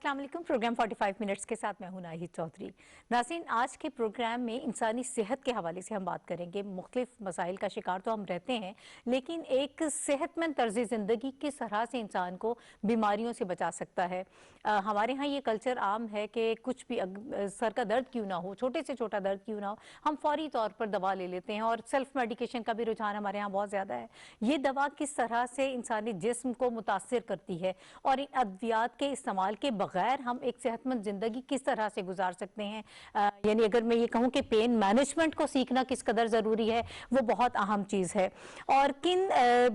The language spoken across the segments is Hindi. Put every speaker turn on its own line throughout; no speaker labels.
अस्सलाम वालेकुम। प्रोग्राम 45 मिनट्स के साथ मैं हूं नाहिद चौधरी। नाज़रीन, आज के प्रोग्राम में इंसानी सेहत के हवाले से हम बात करेंगे। मुख्तलिफ मसाइल का शिकार तो हम रहते हैं, लेकिन एक सेहतमंद तर्ज ज़िंदगी किस तरह से इंसान को बीमारियों से बचा सकता है। हमारे यहाँ ये कल्चर आम है कि कुछ भी सर का दर्द क्यों ना हो, छोटे से छोटा दर्द क्यों ना हो, हम फौरी तौर पर दवा ले लेते हैं और सेल्फ मेडिकेशन का भी रुझान हमारे यहाँ बहुत ज़्यादा है। ये दवा किस तरह से इंसानी जिस्म को मुतासिर करती है और इन अद्वियात के इस्तेमाल के बगैर हम एक सेहतमंद जिंदगी किस तरह से गुजार सकते हैं। यानी अगर मैं ये कहूँ कि पेन मैनेजमेंट को सीखना किस कदर ज़रूरी है, वो बहुत अहम चीज़ है। और किन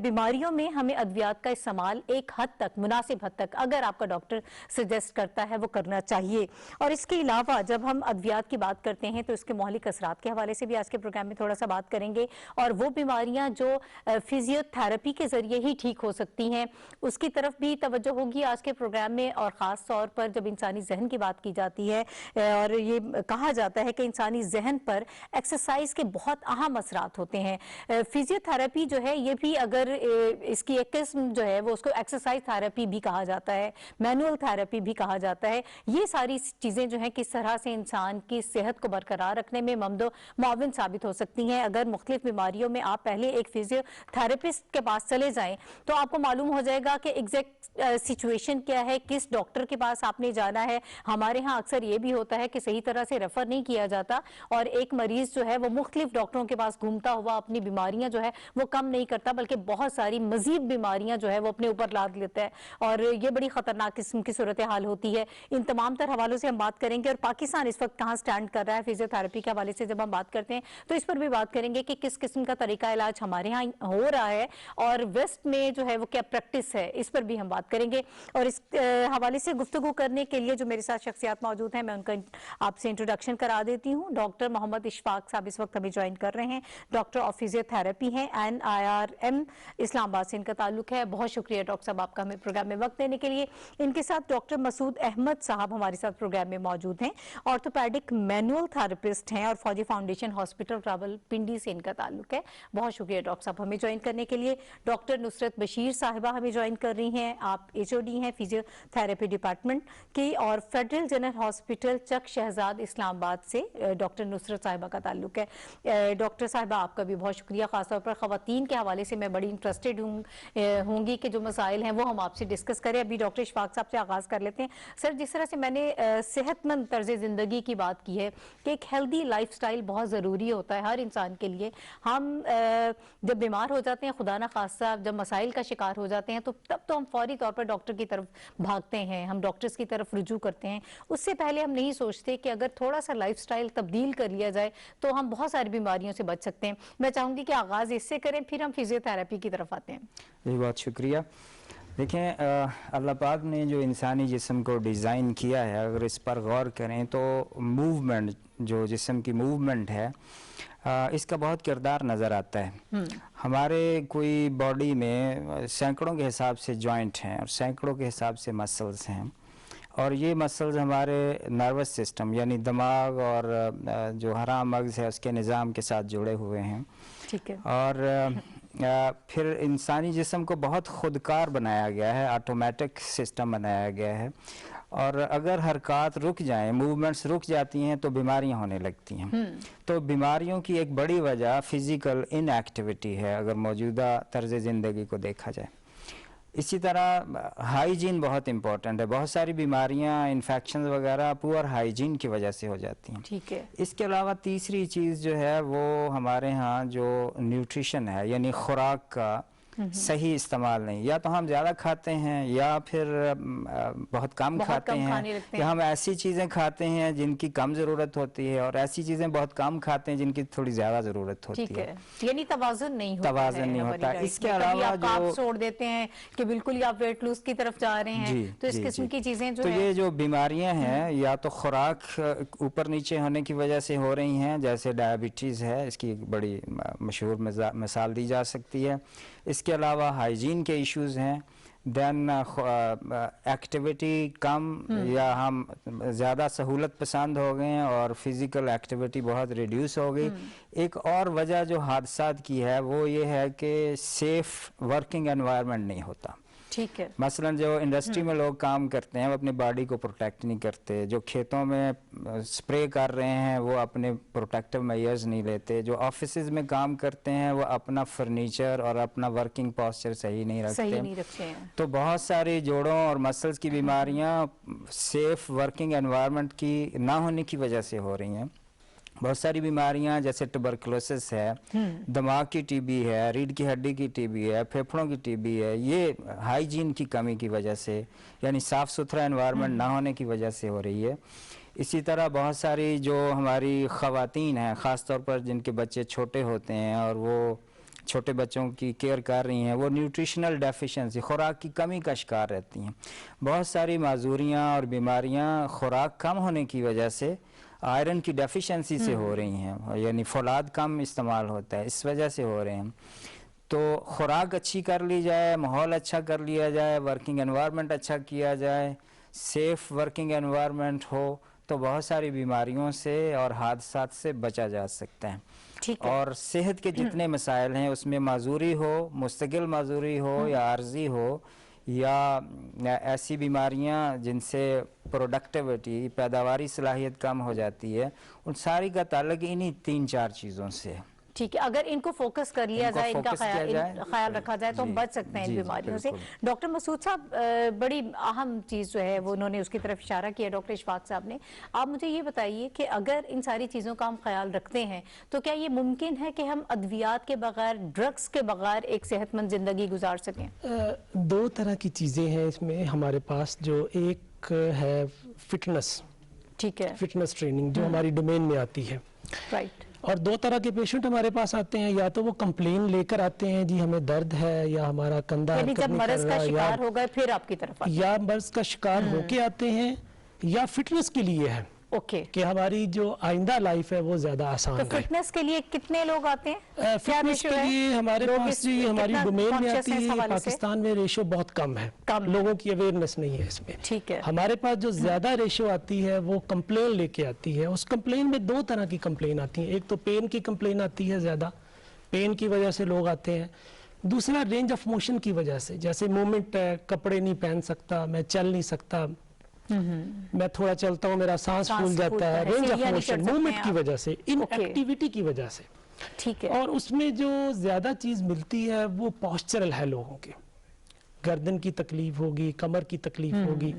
बीमारियों में हमें अद्वियात का इस्तेमाल एक हद तक, मुनासिब हद तक, अगर आपका डॉक्टर सजेस्ट करता है, वो करना चाहिए। और इसके अलावा जब हम अद्वियात की बात करते हैं तो इसके मौलिक असरात के हवाले से भी आज के प्रोग्राम में थोड़ा सा बात करेंगे। और वो बीमारियाँ जो फिजियोथेरेपी के ज़रिए ही ठीक हो सकती हैं, उसकी तरफ भी तवज्जो होगी आज के प्रोग्राम में। और ख़ास तौर पर जब इंसानी जहन की बात की जाती है और ये कहा जाता है कि इंसानी जहन पर एक्सरसाइज के बहुत अहम असरात होते हैं। फिजियोथेरेपी जो है ये भी, अगर इसकी एक किस्म जो है वो उसको एक्सरसाइज थेरेपी भी कहा जाता है, मैनुअल थेरेपी भी कहा जाता है। ये सारी चीज़ें जो हैं किस तरह से इंसान की सेहत को बरकरार रखने में ममदो मुआविन साबित हो सकती हैं। अगर मुख्तलिफ बीमारियों में आप पहले एक फिजियोथेरेपिस्ट के पास चले जाएं तो आपको मालूम हो जाएगा कि एग्जैक्ट सिचुएशन क्या है, किस डॉक्टर के पास आपने जाना है। हमारे यहाँ अक्सर ये भी होता है कि सही तरह से रेफर नहीं किया जाता और एक मरीज जो है वो मुख्तलिफ डॉक्टरों के पास घूमता हुआ अपनी बीमारियां जो है वो कम नहीं करता, बल्कि बहुत सारी मजीद बीमारियां जो है वो अपने ऊपर लाद लेता है और ये बड़ी खतरनाक किस्म की सूरत हाल होती है। इन तमाम तर हवालों से हम बात करेंगे और पाकिस्तान इस वक्त कहाँ स्टैंड कर रहा है फिजियोथेरेपी के हवाले से जब हम बात करते हैं तो इस पर भी बात करेंगे कि किस किस्म का तरीका इलाज हमारे यहाँ हो रहा है और वेस्ट में जो है वो क्या प्रैक्टिस है, इस पर भी हम बात करेंगे। और इस हवाले से गुफ्तगू करने के लिए जो मेरे साथ शख्सियात मौजूद हैं, मैं उनका आपसे इंट्रोडक्शन करा देती हूँ। डॉक्टर मोहम्मद इशफाक साहब इस वक्त हमें ज्वाइन कर रहे हैं। डॉक्टर ऑफ फिजियोथेरेपी हैं, NIRM इस्लामाबाद से इनका ताल्लुक है। बहुत शुक्रिया डॉक्टर साहब आपका हमें प्रोग्राम में वक्त देने के लिए। इनके साथ डॉक्टर मसूद अहमद साहब हमारे साथ प्रोग्राम में मौजूद हैं, ऑर्थोपैडिक मैनुअल थेरेपिस्ट हैं और फौजी फाउंडेशन हॉस्पिटल रावलपिंडी से इनका ताल्लुक है। बहुत शुक्रिया डॉक्टर साहब हमें ज्वाइन करने के लिए। डॉक्टर नुसरत बशीर साहिबा हमें ज्वाइन कर रही हैं, आप HOD हैं फिजियोथेरेपी डिपार्टमेंट की और फेडरल जनरल हॉस्पिटल चक शहजाद इस्लामाबाद से डॉक्टर नुसरत साहिबा का ताल्लुक है। डॉक्टर साहिबा आपका भी बहुत शुक्रिया। खासतौर पर ख़वातीन के हवाले से मैं बड़ी इंटरेस्टेड होंगी कि जो मसाइल हैं वो हम आपसे डिस्कस करें। अभी डॉक्टर इशफाक साहब से आगाज़ कर लेते हैं। सर, जिस तरह से मैंने सेहतमंद तर्ज ज़िंदगी की बात की है कि एक हेल्दी लाइफ स्टाइल बहुत ज़रूरी होता है हर इंसान के लिए। हम जब बीमार हो जाते हैं, खुदा ना खास्ता जब मसाइल का शिकार हो जाते हैं, तो तब तो हम फौरी तौर पर डॉक्टर की तरफ भागते हैं, हम डॉक्टर्स की तरफ रुजू करते हैं। उससे पहले हम नहीं सोचते कि अगर थोड़ा सा लाइफस्टाइल तब्दील कर लिया जाए तो हम बहुत सारी बीमारियों से बच सकते हैं। मैं चाहूँगी कि आगाज़ इससे करें, फिर हम फिजियोथेरेपी की तरफ आते हैं।
जी, बहुत शुक्रिया। देखें, अल्लाह पाक ने जो इंसानी जिस्म को डिज़ाइन किया है, अगर इस पर गौर करें तो मूवमेंट, जो जिस्म की मूवमेंट है, इसका बहुत किरदार नज़र आता है। हमारे कोई बॉडी में सैकड़ों के हिसाब से जॉइंट हैं और सैकड़ों के हिसाब से मसल्स हैं और ये मसल्स हमारे नर्वस सिस्टम यानी दिमाग और जो हराम मगज़ है उसके निज़ाम के साथ जुड़े हुए हैं।
ठीक है।
और फिर इंसानी जिस्म को बहुत खुदकार बनाया गया है, ऑटोमेटिक सिस्टम बनाया गया है और अगर हरकत रुक जाएं, मूवमेंट्स रुक जाती हैं तो बीमारियां होने लगती हैं। तो बीमारियों की एक बड़ी वजह फिज़िकल इनएक्टिविटी है अगर मौजूदा तर्ज ज़िंदगी को देखा जाए। इसी तरह हाइजीन बहुत इम्पोर्टेंट है। बहुत सारी बीमारियां, इन्फेक्शन वगैरह पुअर हाइजीन की वजह से हो जाती हैं।
ठीक है।
इसके अलावा तीसरी चीज़ जो है वो हमारे यहाँ जो न्यूट्रिशन है यानी खुराक का सही इस्तेमाल नहीं, या तो हम ज़्यादा खाते हैं या फिर बहुत कम खाते हैं, या हम ऐसी चीज़ें खाते हैं जिनकी कम ज़रूरत होती है और ऐसी चीज़ें बहुत कम खाते हैं जिनकी थोड़ी ज़्यादा ज़रूरत होती है।
यानी तवाज़ुन नहीं होता।
इसके अलावा जो
आप छोड़ देते हैं कि बिल्कुल ही आप वेट लूज की तरफ जा रहे हैं, तो इस किस्म की चीज़ें जो
ये जो बीमारियां हैं या तो खुराक ऊपर नीचे होने की वजह से हो रही हैं, जैसे डायबिटीज़ है, इसकी बड़ी मशहूर मिसाल दी जा सकती है। इसके अलावा हाइजीन के इश्यूज़ हैं, देन एक्टिविटी कम या हम ज़्यादा सहूलत पसंद हो गए हैं और फिज़िकल एक्टिविटी बहुत रिड्यूस हो गई। एक और वजह जो हादसात की है वो ये है कि सेफ़ वर्किंग एनवायरनमेंट नहीं होता।
ठीक है।
मसलन जो इंडस्ट्री में लोग काम करते हैं वो अपनी बॉडी को प्रोटेक्ट नहीं करते, जो खेतों में स्प्रे कर रहे हैं वो अपने प्रोटेक्टिव मेजर्स नहीं लेते, जो ऑफिसेज में काम करते हैं वो अपना फर्नीचर और अपना वर्किंग पोस्चर सही नहीं रखते हैं। तो बहुत सारी जोड़ों और मसल्स की बीमारियां सेफ वर्किंग एनवायरनमेंट की ना होने की वजह से हो रही हैं। बहुत सारी बीमारियां जैसे ट्यूबरकुलोसिस है, दिमाग की टीबी है, रीढ़ की हड्डी की टीबी है, फेफड़ों की टीबी है, ये हाइजीन की कमी की वजह से, यानी साफ़ सुथरा एनवायरनमेंट ना होने की वजह से हो रही है। इसी तरह बहुत सारी जो हमारी ख़वातीन हैं, ख़ास तौर पर जिनके बच्चे छोटे होते हैं और वो छोटे बच्चों की केयर कर रही हैं, वो न्यूट्रिशनल डेफिशिएंसी, खुराक की कमी का शिकार रहती हैं। बहुत सारी माजूरियाँ और बीमारियाँ खुराक कम होने की वजह से, आयरन की डेफिशिएंसी से हो रही हैं, यानी फौलाद कम इस्तेमाल होता है, इस वजह से हो रहे हैं। तो खुराक अच्छी कर ली जाए, माहौल अच्छा कर लिया जाए, वर्किंग एनवायरनमेंट अच्छा किया जाए, सेफ वर्किंग एनवायरनमेंट हो, तो बहुत सारी बीमारियों से और हादसात से बचा जा सकता है। और सेहत के जितने मसाइल हैं उसमें माजूरी हो, मुस्तकिल माजूरी हो या आर्जी हो, या ऐसी बीमारियां जिनसे प्रोडक्टिविटी, पैदावारी सलाहियत कम हो जाती है, उन सारी का ताल्लुक इन्हीं 3-4 चीज़ों से है।
ठीक है, अगर इनको फोकस कर लिया जाए, इनका ख्याल रखा जाए तो हम बच सकते हैं इन बीमारियों से। डॉक्टर मसूद साहब, बड़ी अहम चीज़ जो है वो उन्होंने उसकी तरफ इशारा किया डॉक्टर इशफाक साहब ने। आप मुझे ये बताइए कि अगर इन सारी चीज़ों का हम ख्याल रखते हैं तो क्या ये मुमकिन है कि हम अद्वियात के बगैर, ड्रग्स के बगैर एक सेहतमंद ज़िंदगी गुजार सकें?
2 तरह की चीज़ें हैं इसमें हमारे पास। जो एक है फिटनेस,
ठीक है,
फिटनेस ट्रेनिंग जो हमारी डोमेन में आती है,
राइट।
और 2 तरह के पेशेंट हमारे पास आते हैं, या तो वो कंप्लेन लेकर आते हैं जी हमें दर्द है या हमारा कंधा हरकत
जब
नहीं
मर्ज
कर
का
रहा,
शिकार हो गए फिर आपकी तरफ आते हैं,
या मर्ज का शिकार होके आते हैं, या फिटनेस के लिए है कि हमारी जो आइंदा लाइफ है वो ज्यादा आसान
तो फिटनेस के लिए कितने लोग आते हैं?
फिटनेस के लिए हमारे पास जी हमारी डोमेन में आती है, पाकिस्तान में रेशो बहुत कम है, लोगों की अवेयरनेस नहीं है इसमें।
ठीक है।
हमारे पास जो ज्यादा रेशो आती है वो कंप्लेन लेके आती है। उस कंप्लेन में 2 तरह की कंप्लेन आती है। एक तो पेन की कंप्लेन आती है, ज्यादा पेन की वजह से लोग आते हैं। दूसरा रेंज ऑफ मोशन की वजह से, जैसे मूवमेंट है, कपड़े नहीं पहन सकता, मैं चल नहीं सकता, मैं थोड़ा चलता हूँ मेरा सांस फूल जाता है, रेंज ऑफ मोशन, मूवमेंट की वजह से, इनएक्टिविटी की वजह से।
ठीक है।
और उसमें जो ज्यादा चीज मिलती है वो पोस्चरल है, लोगों के गर्दन की तकलीफ होगी, कमर की तकलीफ होगी,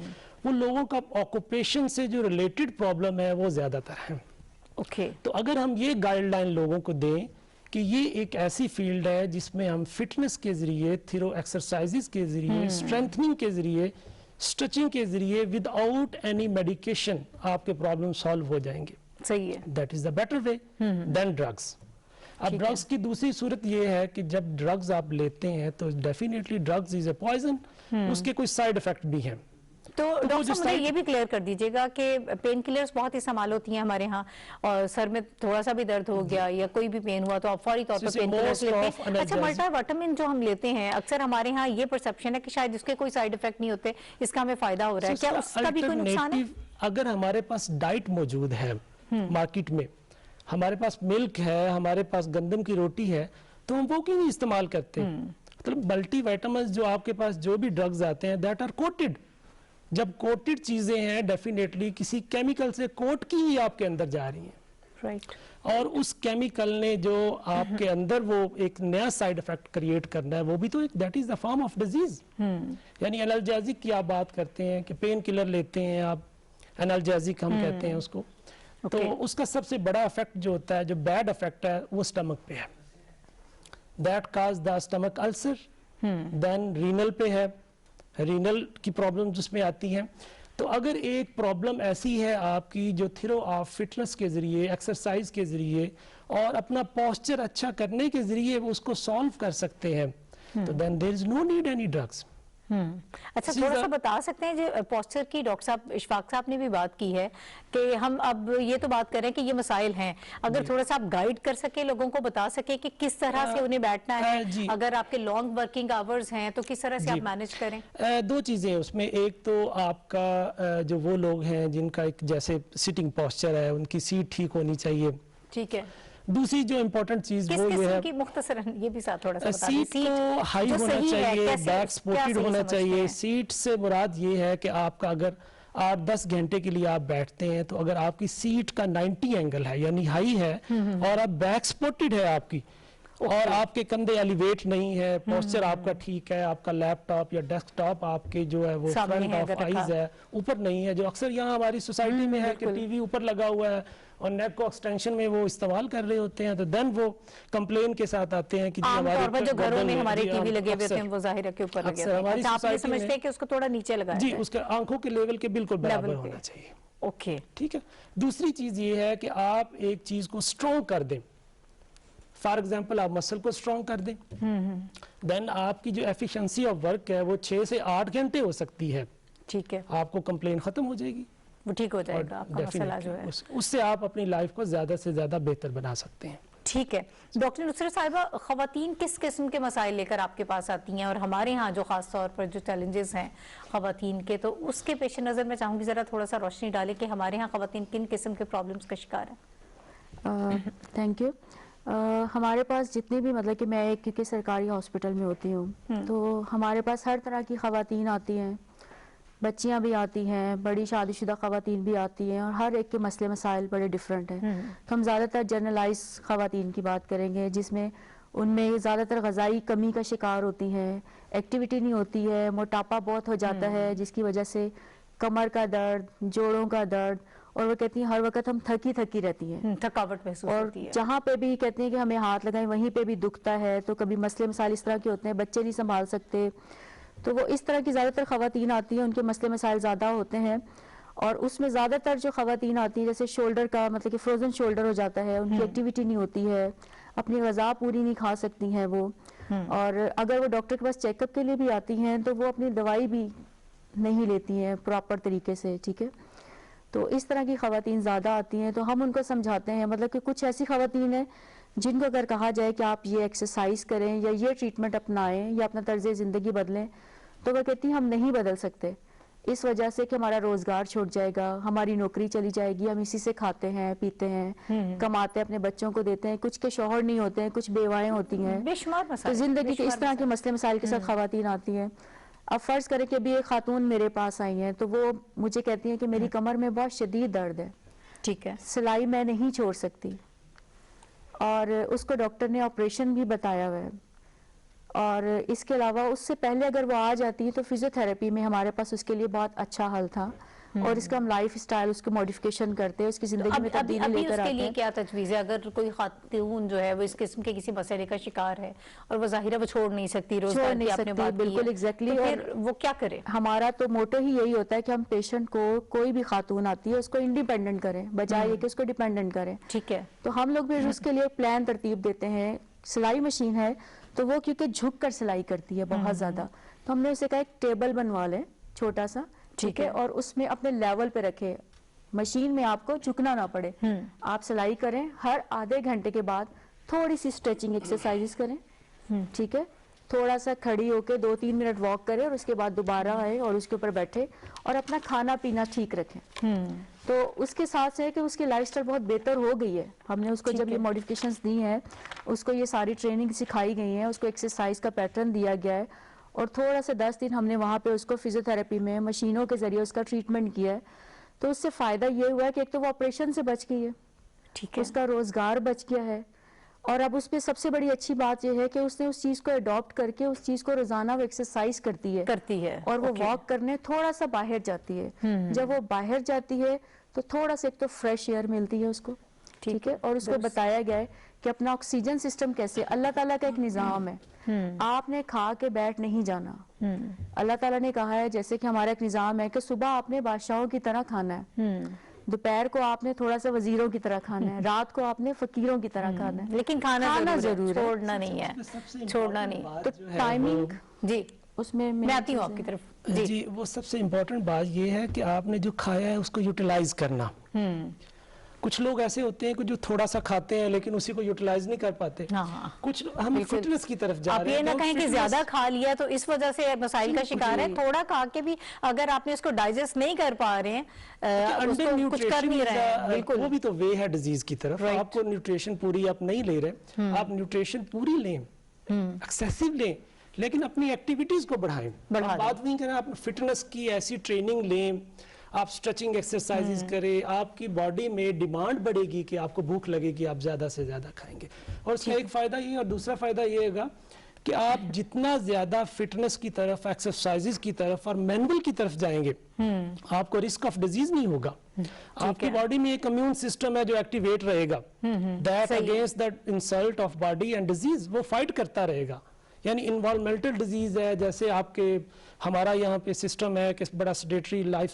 वो लोगों का ऑक्यूपेशन से जो रिलेटेड प्रॉब्लम है वो ज्यादातर है। तो अगर हम ये गाइडलाइन लोगों को दें कि ये एक ऐसी फील्ड है जिसमें हम फिटनेस के जरिए, थ्रो एक्सरसाइजेस के जरिए, स्ट्रेंथनिंग के जरिए, स्ट्रेचिंग के जरिए, विदाउट एनी मेडिकेशन आपके प्रॉब्लम सॉल्व हो जाएंगे।
सही है।
That is the better way than drugs. अब ड्रग्स की दूसरी सूरत ये है कि जब ड्रग्स आप लेते हैं तो definitely drugs is a poison, उसके कुछ साइड इफेक्ट भी हैं।
तो डॉक्टर साहब मुझे ये भी क्लियर कर दीजिएगा कि पेन किलर्स बहुत इस्तेमाल होती हैं हमारे यहाँ, और सर में थोड़ा सा भी दर्द हो गया या कोई भी पेन हुआ तो आप फौरी तौर पर पेन किलर्स लेते हैं। अच्छा, मल्टीविटामिन जो हम लेते हैं अक्सर हमारे यहाँ ये परसेप्शन है कि शायद इसके कोई साइड इफेक्ट नहीं होते, इसका हमें फायदा हो रहा है, क्या उसका भी कोई नुकसान है?
अगर हमारे पास डाइट मौजूद है मार्केट में, हमारे पास मिल्क है, हमारे पास गंदम की रोटी है, तो हम वो क्यों नहीं इस्तेमाल करते? मतलब मल्टीविटामिन जो आपके पास जो भी ड्रग्स आते हैं दैट आर कोटेड। जब कोटेड चीजें हैं डेफिनेटली किसी केमिकल से कोट की ही आपके अंदर जा रही हैं,
राइट।
और उस केमिकल ने जो आपके अंदर वो एक नया साइड इफेक्ट क्रिएट करना है, वो भी तो एक that is the form of disease. यानी एनाल्जेसिक की आप बात करते हैं कि पेन किलर लेते हैं आप, एनाल्जेसिक हम कहते हैं उसको, तो उसका सबसे बड़ा इफेक्ट जो होता है, जो बैड इफेक्ट है, वो स्टमक पे है। That cause the stomach ulcer. Then renal पे है, रीनल की प्रॉब्लम जिसमें आती हैं। तो अगर एक प्रॉब्लम ऐसी है आपकी जो थ्रू आप फिटनेस के जरिए, एक्सरसाइज के जरिए और अपना पोस्चर अच्छा करने के जरिए उसको सॉल्व कर सकते हैं, तो then there is no need any drugs.
अच्छा, थोड़ा सा बता सकते हैं जो पोस्चर की डॉक्टर साहब इशफाक साहब ने भी बात की है कि हम अब ये तो बात कर रहे हैं कि ये मसाइल हैं, अगर थोड़ा सा आप गाइड कर सके, लोगों को बता सके कि किस तरह से उन्हें बैठना है, अगर आपके लॉन्ग वर्किंग आवर्स हैं तो किस तरह से आप मैनेज करें?
2 चीजें उसमें, एक तो आपका जो वो लोग हैं जिनका एक जैसे सिटिंग पोस्चर है, उनकी सीट ठीक होनी चाहिए।
ठीक है।
दूसरी जो इम्पोर्टेंट चीज
किस
वो ये
किस्म
है,
की मुख्तसरन ये भी साथ थोड़ा सा बता
सीट
दें।
को हाई
जो
होना
सही है,
चाहिए,
कैसे-
बैक
क्या
सपोर्टेड
सही
होना
समझते
चाहिए।
हैं?
सीट से मुराद ये है कि आपका अगर 8-10 घंटे के लिए आप बैठते हैं तो अगर आपकी सीट का 90 एंगल है यानी हाई है और आप बैक सपोर्टेड है आपकी और आपके कंधे एलिवेट नहीं है, पोस्चर आपका ठीक है, आपका लैपटॉप या डेस्कटॉप आपके जो है वो
सामने
फ्रंट
है
ऑफ
अगर
आईज
रखा।
है, ऊपर नहीं है, जो अक्सर यहाँ हमारी सोसाइटी में है कि टीवी ऊपर लगा हुआ है और नेक को एक्सटेंशन में वो इस्तेमाल कर रहे होते हैं, तो देन वो कंप्लेन के साथ आते हैं कि जी
आमतौर पर जो घरों
गर्दन
में हमारे
जी,
टीवी लगे हुए होते
अक्सर-
हैं वो जाहिर के ऊपर लगे
अक्सर
होते हैं।
हमारी
अच्छा, आप ये
सोसाइटी
समझते
में-
हैं कि उसको थोड़ा नीचे लगाया
जी
जाए।
उसके आंखों के लेवल के बिल्कुल बराबर
लेवल पे।
होना चाहिए।
ओके,
ठीक है, दूसरी चीज ये है कि आप एक चीज को स्ट्रॉन्ग कर दें। फॉर एग्जाम्पल आप मसल को स्ट्रॉन्ग कर दें, देन आपकी जो एफिशिएंसी ऑफ वर्क है वो 6 से 8 घंटे हो सकती है,
ठीक है,
आपको कंप्लेन खत्म हो जाएगी
वो ठीक हो जाएगा आपका मसला जो है।
उससे आप अपनी लाइफ को ज्यादा से ज्यादा बेहतर बना सकते हैं।
ठीक है डॉक्टर नुसरत साहिबा, खवातीन किस किस्म के मसाइल लेकर आपके पास आती हैं और हमारे यहाँ जो खास तौर पर जो चैलेंजेस हैं खवातीन के, तो उसके पेश नज़र मैं चाहूँगी ज़रा थोड़ा सा रोशनी डालें कि हमारे यहाँ खवातीन किन किस्म के प्रॉब्लम्स का शिकार हैं।
Thank you. हमारे पास जितने भी मतलब कि मैं एक क्योंकि सरकारी हॉस्पिटल में होती हूँ तो हमारे पास हर तरह की खवातीन आती हैं, बच्चियां भी आती हैं, बड़ी शादीशुदा खवातीन भी आती हैं और हर एक के मसले मसाइल बड़े डिफरेंट हैं। तो हम ज़्यादातर जनरलाइज खवातीन की बात करेंगे जिसमें उनमें ज़्यादातर ग़ज़ाई कमी का शिकार होती हैं, एक्टिविटी नहीं होती है, मोटापा बहुत हो जाता है जिसकी वजह से कमर का दर्द, जोड़ों का दर्द, और वो कहती हैं हर वक्त हम थकी थकी रहती हैं
थकावट महसूस
और
होती है।
जहाँ पे भी कहती हैं कि हमें हाथ लगाएं वहीं पे भी दुखता है। तो कभी मसले मसाइल इस तरह के होते हैं, बच्चे नहीं संभाल सकते, तो वो इस तरह की ज़्यादातर खवातीन आती हैं, उनके मसले मसाइल ज़्यादा होते हैं। और उसमें ज़्यादातर जो खवातीन आती हैं जैसे शोल्डर का मतलब कि फ्रोजन शोल्डर हो जाता है, उनकी एक्टिविटी नहीं होती है, अपनी ग़ज़ा पूरी नहीं खा सकती हैं वो, और अगर वो डॉक्टर के पास चेकअप के लिए भी आती हैं तो वो अपनी दवाई भी नहीं लेती हैं प्रॉपर तरीके से। ठीक है, तो इस तरह की खवातीन ज़्यादा आती हैं। तो हम उनको समझाते हैं, मतलब कि कुछ ऐसी खवातीन हैं जिनको अगर कहा जाए कि आप ये एक्सरसाइज करें या ये ट्रीटमेंट अपनाएं या अपना तर्ज ज़िंदगी बदलें, तो वो कहती हैं हम नहीं बदल सकते, इस वजह से कि हमारा रोज़गार छूट जाएगा, हमारी नौकरी चली जाएगी, हम इसी से खाते हैं पीते हैं, कमाते हैं, अपने बच्चों को देते हैं, कुछ के शौहर नहीं होते हैं, कुछ बेवाएं होती हैं,
बेशुमार
तो
मसाइल,
ज़िंदगी के इस
बेशुमार
तरह के मसले मसाइल के साथ खवातीन आती हैं। अब फ़र्ज़ करें कि अभी एक खातून मेरे पास आई हैं तो वो मुझे कहती हैं कि मेरी कमर में बहुत शदीद दर्द है,
ठीक है,
सिलाई मैं नहीं छोड़ सकती, और उसको डॉक्टर ने ऑपरेशन भी बताया हुआ है, और इसके अलावा उससे पहले अगर वो आ जाती है तो फिजियोथेरेपी में हमारे पास उसके लिए बहुत अच्छा हल था, और इसका हम लाइफ स्टाइल उसको मॉडिफिकेशन करते हैं, उसकी ज़िंदगी में तब्दीली
अभी
लेकर
उसके
आते
लिए
हैं।
क्या तजवीज़ है? अगर कोई खातून जो है वो इस किस्म के किसी मसले का शिकार है और वो जाहिर है वो छोड़ नहीं सकती, रोजगार की आपने बात की है,
बिल्कुल एग्जैक्टली,
तो
और
फिर वो क्या करे?
हमारा तो मोटो ही यही होता है कि हम पेशेंट को, कोई भी खातून आती है उसको इंडिपेंडेंट करें बजाय ये कि उसको डिपेंडेंट करें।
ठीक है,
तो हम लोग भी उसके लिए प्लान तरतीब देते हैं। सिलाई मशीन है तो वो क्योंकि झुक कर सिलाई करती है बहुत ज्यादा, तो हमने उसे कहा एक टेबल बनवा लें छोटा सा, ठीक है, और उसमें अपने लेवल पे रखे, मशीन में आपको झुकना ना पड़े, आप सिलाई करें, हर आधे घंटे के बाद थोड़ी सी स्ट्रेचिंग एक्सरसाइजेस करें, ठीक है, थोड़ा सा खड़ी होके 2-3 मिनट वॉक करें और उसके बाद दोबारा आए और उसके ऊपर बैठे और अपना खाना पीना ठीक रखें। तो उसके साथ से है कि उसकी लाइफस्टाइल बहुत बेहतर हो गई है। हमने उसको जब ये मॉडिफिकेशंस दी हैं, उसको ये सारी ट्रेनिंग सिखाई गई है, उसको एक्सरसाइज का पैटर्न दिया गया है, और थोड़ा सा 10 दिन हमने वहाँ पे उसको फिजियोथेरेपी में मशीनों के जरिए उसका ट्रीटमेंट किया है। तो उससे फ़ायदा ये हुआ है कि एक तो वो ऑपरेशन से बच गई है,
ठीक है,
उसका रोज़गार बच गया है, और अब उसमें सबसे बड़ी अच्छी बात यह है कि उसने उस चीज़ को अडॉप्ट करके उस चीज़ को रोज़ाना वो एक्सरसाइज करती है और वो वॉक करने थोड़ा सा बाहर जाती है। जब वो बाहर जाती है तो थोड़ा सा एक तो फ्रेश एयर मिलती है उसको, ठीक है, और उसको बताया गया है कि अपना ऑक्सीजन सिस्टम कैसे, अल्लाह ताला का एक निज़ाम है, आपने खा के बैठ नहीं जाना। अल्लाह ताला ने कहा है जैसे कि हमारा एक निज़ाम है कि सुबह आपने बादशाहों की तरह खाना है, दोपहर को आपने थोड़ा सा वजीरों की तरह खाना है, रात को आपने फकीरों की तरह खाना है,
लेकिन खाना जरूर है, छोड़ना नहीं है, छोड़ना नहीं।
तो टाइमिंग
जी,
उसमें
मैं आती हूँ आपकी तरफ जी।
जी, वो सबसे इम्पोर्टेंट बात ये है कि आपने जो खाया है उसको यूटिलाइज करना। कुछ लोग ऐसे होते हैं कि जो थोड़ा सा खाते हैं लेकिन उसी को यूटिलाइज नहीं कर पाते।
हाँ।
कुछ हम फिटनेस की तरफ जा
आप
रहे हैं।
ये ना कहें कि ज्यादा खा लिया तो इस वजह से मसाइल का शिकार है, थोड़ा खा के भी अगर आपने उसको डाइजेस्ट नहीं कर पा रहे हैं, उसको कुछ कर नहीं रहे हैं, बिल्कुल
वो भी तो वे है डिजीज की तरफ। आपको न्यूट्रिशन पूरी आप नहीं ले रहे, आप न्यूट्रिशन पूरी लें, एक्सेसिव लें, लेकिन अपनी एक्टिविटीज को बढ़ाएं। बात नहीं करें, आप फिटनेस की ऐसी ट्रेनिंग लें, आप स्ट्रेचिंग एक्सरसाइजेस करें, आपकी बॉडी में डिमांड बढ़ेगी कि आपको भूख लगेगी, आप ज्यादा से ज्यादा खाएंगे। और इसका एक फायदा ये, और दूसरा फायदा ये होगा कि आप जितना ज्यादा फिटनेस की तरफ, एक्सरसाइजेस की तरफ और मैनुअल की तरफ जाएंगे, आपको रिस्क ऑफ डिजीज नहीं होगा। आपकी बॉडी में एक इम्यून सिस्टम है जो एक्टिवेट रहेगा, that against that insult of body and disease वो फाइट करता रहेगा। यानी इन्वायरमेंटल डिजीज है, जैसे आपके हमारा यहाँ पे सिस्टम है कि बड़ा सेडेटरी लाइफ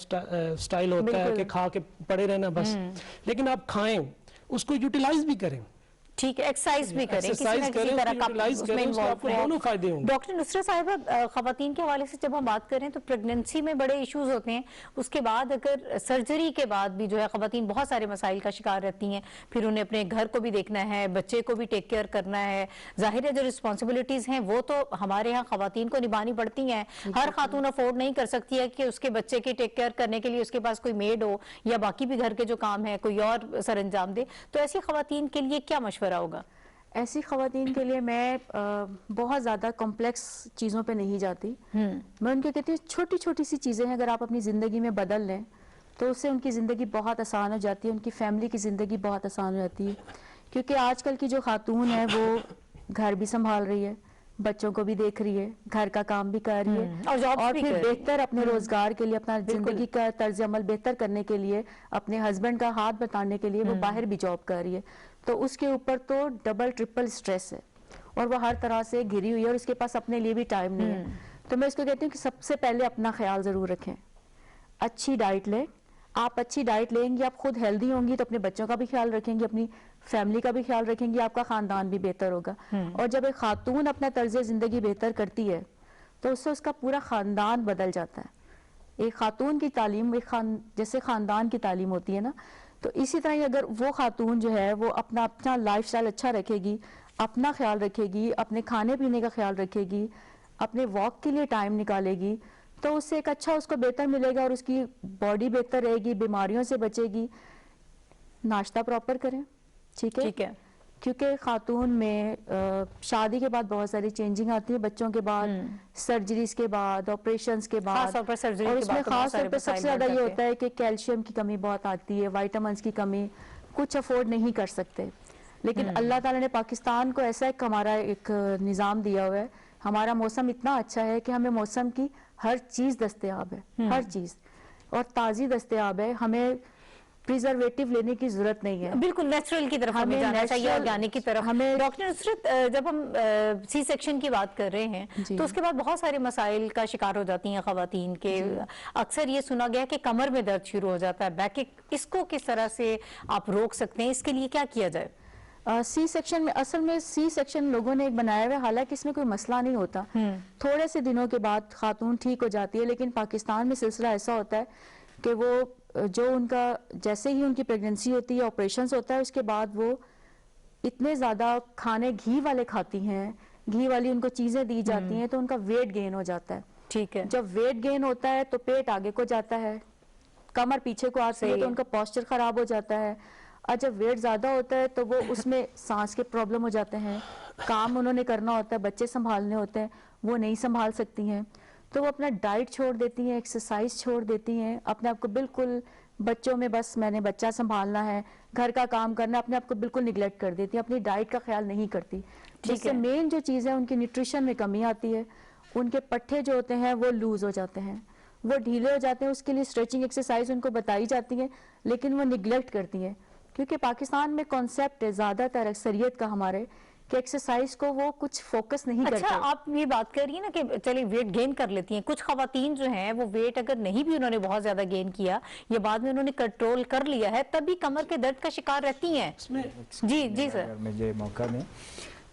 स्टाइल होता है कि खा के पड़े रहना बस, लेकिन आप खाएं, उसको यूटिलाइज भी करें,
ठीक है, एक्सरसाइज भी करें, किसी ना किसी तरह का उसमें इन्वॉल्व रहें। डॉक्टर नुसरत साहिबा, खवातीन के हवाले से जब हम बात करें तो प्रेगनेंसी में बड़े इश्यूज होते हैं, उसके बाद अगर सर्जरी के बाद भी जो है खवातीन बहुत सारे मसाइल का शिकार रहती हैं, फिर उन्हें अपने घर को भी देखना है, बच्चे को भी टेक केयर करना है, जाहिर है जो रिस्पॉन्सिबिलिटीज हैं वो तो हमारे यहाँ खवातीन को निभानी पड़ती हैं। हर खातून अफोर्ड नहीं कर सकती है कि उसके बच्चे की टेक केयर करने के लिए उसके पास कोई मेड हो या बाकी भी घर के जो काम है कोई और सर अंजाम दे, तो ऐसी खवातीन के लिए क्या मशवरा होगा?
ऐसी खवातीन के लिए मैं बहुत ज़्यादा कॉम्प्लेक्स चीज़ों पे नहीं जाती। मैं उनके कहती हूँ छोटी छोटी सी चीज़ें हैं अगर आप अपनी ज़िंदगी में बदल लें तो उससे उनकी ज़िंदगी बहुत आसान हो जाती है, उनकी फैमिली की ज़िंदगी बहुत आसान हो जाती है। क्योंकि आजकल की जो खातून है वो घर भी संभाल रही है, बच्चों को भी देख रही है, घर का काम भी कर रही है और फिर बेहतर अपने रोजगार के लिए, अपना जिंदगी का तर्ज अमल बेहतर करने के लिए, अपने हस्बैंड का हाथ बटाने के लिए वो बाहर भी जॉब कर रही है। तो उसके ऊपर तो डबल ट्रिपल स्ट्रेस है और वो हर तरह से घिरी हुई है और उसके पास अपने लिए भी टाइम नहीं है। तो मैं इसको कहती हूँ कि सबसे पहले अपना ख्याल जरूर रखें, अच्छी डाइट लें। आप अच्छी डाइट लेंगी, आप खुद हेल्दी होंगी तो अपने बच्चों का भी ख्याल रखेंगी, अपनी फैमिली का भी ख्याल रखेंगी, आपका खानदान भी बेहतर होगा। और जब एक खातून अपना तर्ज जिंदगी बेहतर करती है तो उससे उसका पूरा खानदान बदल जाता है। एक खातून की तालीम जैसे खानदान की तालीम होती है ना, तो इसी तरह ही अगर वो खातून जो है वो अपना लाइफस्टाइल अच्छा रखेगी, अपना ख्याल रखेगी, अपने खाने पीने का ख्याल रखेगी, अपने वॉक के लिए टाइम निकालेगी, तो उससे एक अच्छा उसको बेहतर मिलेगा और उसकी बॉडी बेहतर रहेगी, बीमारियों से बचेगी। नाश्ता प्रॉपर करें, ठीक है, क्योंकि खातून में शादी के बाद बहुत सारी चेंजिंग आती है, बच्चों के बाद, सर्जरीज के बाद, ऑपरेशंस के बाद, और उसमें खास तौर पर सबसे ज्यादा ये होता है कि कैल्शियम की कमी बहुत आती है, विटामिन्स की कमी, कुछ अफोर्ड नहीं कर सकते। लेकिन अल्लाह ताला ने पाकिस्तान को ऐसा एक हमारा एक निज़ाम दिया हुआ है, हमारा मौसम इतना अच्छा है कि हमें मौसम की हर चीज दस्तयाब है, हर चीज, और ताजी दस्तयाब है, हमें प्रिजर्वेटिव लेने की जरूरत नहीं है।
बिल्कुल नेचुरल की तरफ हमें जाना चाहिए, ऑर्गेनिक की तरफ हमें। डॉक्टर नुसरत, जब हम सी सेक्शन की बात कर रहे हैं तो उसके बाद बहुत सारे मसाइल का शिकार हो जाती हैं खवातीन के। अक्सर ये सुना गया कि कमर में दर्द शुरू हो जाता है, बैक, इसको किस तरह से आप रोक सकते हैं, इसके लिए क्या किया जाए?
सी सेक्शन में, असल में सी सेक्शन लोगों ने एक बनाया हुआ है, हालांकि इसमें कोई मसला नहीं होता, थोड़े से दिनों के बाद खातून ठीक हो जाती है। लेकिन पाकिस्तान में सिलसिला ऐसा होता है कि वो जो उनका जैसे ही उनकी प्रेगनेंसी होती है, ऑपरेशंस होता है, उसके बाद वो इतने ज़्यादा खाने घी वाले खाती हैं, घी वाली उनको चीज़ें दी जाती हैं, तो उनका वेट गेन हो जाता है।
ठीक है,
जब वेट गेन होता है तो पेट आगे को जाता है, कमर पीछे को आती है, तो उनका पोस्चर खराब हो जाता है। और जब वेट ज्यादा होता है तो वो उसमें सांस के प्रॉब्लम हो जाते हैं, काम उन्होंने करना होता है, बच्चे संभालने होते हैं, वो नहीं संभाल सकती हैं, तो वो अपना डाइट छोड़ देती हैं, एक्सरसाइज छोड़ देती हैं, अपने आप को बिल्कुल बच्चों में बस मैंने बच्चा संभालना है, घर का काम करना, अपने आप को बिल्कुल निगलेक्ट कर देती हैं, अपनी डाइट का ख्याल नहीं करती। जिससे मेन जो चीज़ है उनकी न्यूट्रिशन में कमी आती है, उनके पट्टे जो होते हैं वो लूज हो जाते हैं, वो ढीले हो जाते हैं। उसके लिए स्ट्रेचिंग एक्सरसाइज उनको बताई जाती है लेकिन वो निगलेक्ट करती हैं, क्योंकि पाकिस्तान में कॉन्सेप्ट है ज़्यादातर अक्सरियत का हमारे कि एक्सरसाइज को वो कुछ फोकस नहीं करते।
अच्छा, आप ये बात कर रही है ना कि चलिए वेट गेन कर लेती हैं, कुछ खवातीन जो हैं वो वेट अगर नहीं भी उन्होंने बहुत ज्यादा गेन किया या बाद में उन्होंने कंट्रोल कर लिया है, तभी कमर के दर्द का शिकार रहती हैं। जी सर,
मुझे मौका दें।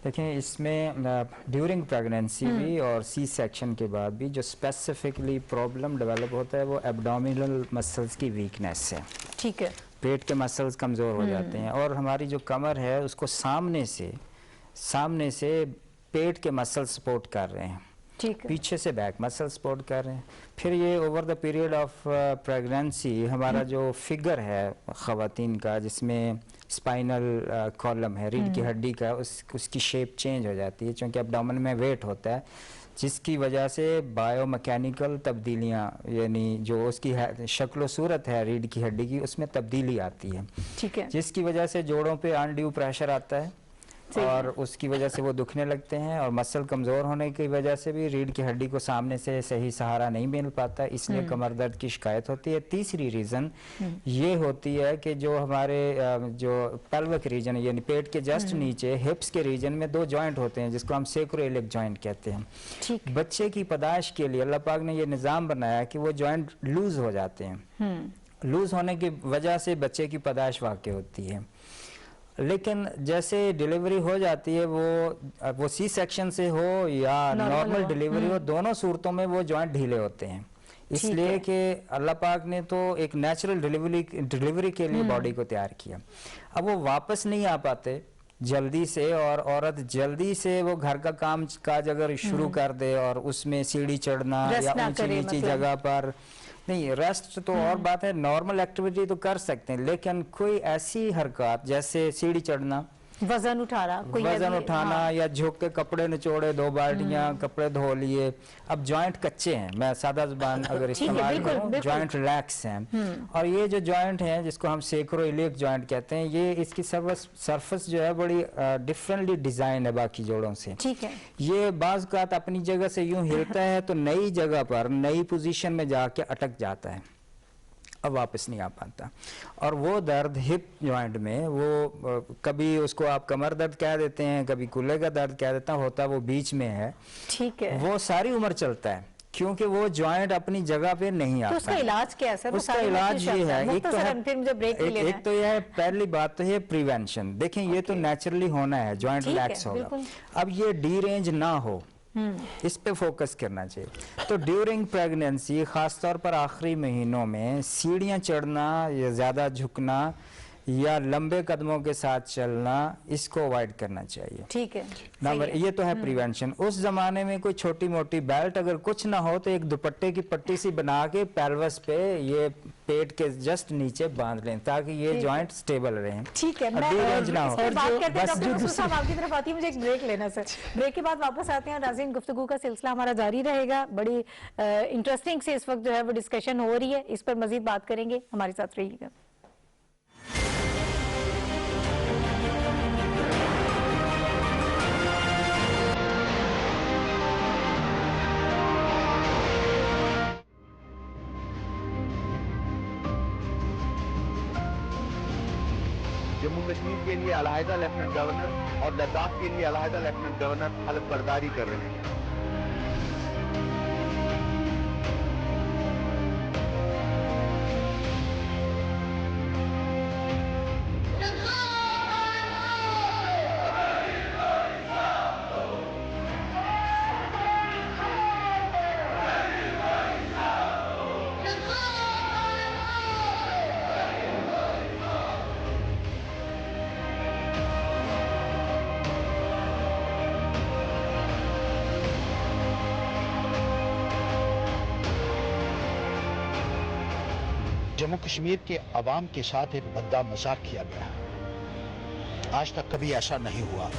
देखें, इसमें ड्यूरिंग प्रेगनेंसी भी और सी सेक्शन के बाद भी जो स्पेसिफिकली प्रॉब्लम डेवलप होता है वो एब्डोमिनल मसल्स की वीकनेस है।
ठीक है,
पेट के मसल्स कमज़ोर हो जाते हैं, और हमारी जो कमर है उसको सामने से पेट के मसल सपोर्ट कर रहे हैं,
ठीक है।
पीछे से बैक मसल सपोर्ट कर रहे हैं। फिर ये over the period of pregnancy हमारा जो फिगर है ख़वातीन का, जिसमें स्पाइनल कॉलम है, रीढ़ की हड्डी का, उसकी शेप चेंज हो जाती है, क्योंकि एब्डोमेन में वेट होता है, जिसकी वजह से बायोमैकेनिकल तब्दीलियाँ, यानी जो उसकी शक्ल सूरत है रीढ़ की हड्डी की, उसमें तब्दीली आती है,
ठीक है।
जिसकी वजह से जोड़ों पे अनड्यू प्रेशर आता है और उसकी वजह से वो दुखने लगते हैं, और मसल कमज़ोर होने की वजह से भी रीढ़ की हड्डी को सामने से सही सहारा नहीं मिल पाता, इसलिए कमर दर्द की शिकायत होती है। तीसरी रीज़न ये होती है कि जो हमारे जो पेल्विक रीजन यानी पेट के जस्ट नीचे हिप्स के रीजन में 2 जॉइंट होते हैं, जिसको हम सेक्रोइलिक जॉइंट कहते हैं।
ठीक।
बच्चे की पैदाइश के लिए अल्लाह पाक ने ये निज़ाम बनाया कि वो जॉइंट लूज हो जाते हैं। लूज होने की वजह से बच्चे की पैदाइश वाक़ई होती है, लेकिन जैसे डिलीवरी हो जाती है, वो सी सेक्शन से हो या नॉर्मल डिलीवरी हो, दोनों सूरतों में वो जॉइंट ढीले होते हैं, इसलिए कि अल्लाह पाक ने तो एक नेचुरल डिलीवरी के लिए बॉडी को तैयार किया। अब वो वापस नहीं आ पाते जल्दी से, और औरत जल्दी से वो घर का काम काज अगर शुरू कर दे और उसमें सीढ़ी चढ़ना या ऊंची नीची जगह पर नहीं, रेस्ट तो और बात है, नॉर्मल एक्टिविटी तो कर सकते हैं, लेकिन कोई ऐसी हरकत जैसे सीढ़ी चढ़ना,
वजन उठाना,
वजन उठाना, या झुक के कपड़े निचोड़े, 2 बाल्टियां कपड़े धो लिए। अब जॉइंट कच्चे हैं, मैं सादा जुबान अगर इस्तेमाल करूं, जॉइंट रिलैक्स हैं, और ये जो जॉइंट हैं जिसको हम सेक्रोइलिक जॉइंट कहते हैं, ये इसकी सरफेस जो है बड़ी डिफरेंटली डिजाइन है बाकी जोड़ों से।
ठीक है।
ये बाज़ औक़ात अपनी जगह से यूं हिलता है तो नई जगह पर नई पोजीशन में जाके अटक जाता है, अब वापस नहीं आ पाता। और वो दर्द हिप जॉइंट में, वो कभी उसको आप कमर दर्द कह देते हैं, कभी कूल्हे का दर्द कह देता होता, वो बीच में है।
ठीक है।
वो सारी उम्र चलता है, क्योंकि वो जॉइंट अपनी जगह पे नहीं आता।
तो उसका इलाज क्या है सर?
उसका इलाज ये है, एक तो यह है, पहली बात तो ये प्रिवेंशन। देखें, ये तो नेचुरली होना है, जॉइंट रिलैक्स होगा। अब ये डी रेंज ना हो, इस पे फोकस करना चाहिए। तो ड्यूरिंग प्रेगनेंसी, खासतौर पर आखिरी महीनों में, सीढ़ियाँ चढ़ना या ज़्यादा झुकना या लंबे कदमों के साथ चलना, इसको अवॉइड करना चाहिए।
ठीक है।
नंबर ये तो है प्रिवेंशन। उस जमाने में कोई छोटी मोटी बेल्ट अगर कुछ ना हो तो एक दुपट्टे की पट्टी सी बना के पेल्विस पे, ये पेट के जस्ट नीचे बांध लें, ताकि ये जॉइंट स्टेबल रहें।
ठीक है। मैं
रेंज ना हो।
बात करते हैं, डॉक्टर मसूद साहब आपकी तरफ आती है, मुझे एक ब्रेक लेना सर। ब्रेक के बाद वापस आते हैं। नाज़रीन, गुफ्तगू का सिलसिला हमारा जारी रहेगा। बड़ी इंटरेस्टिंग से इस वक्त जो है वो डिस्कशन हो रही है, इस पर मजीद बात करेंगे, हमारे साथ रहिएगा।
जम्मू कश्मीर के लिए अलहदा लेफ्टिनेंट गवर्नर और लद्दाख के लिए अलहदा लेफ्टिनेंट गवर्नर हलफ बर्दारी कर रहे हैं।
जम्मू कश्मीर के अवाम के साथ एक भद्दा मजाक किया गया है। आज तक कभी ऐसा नहीं हुआ।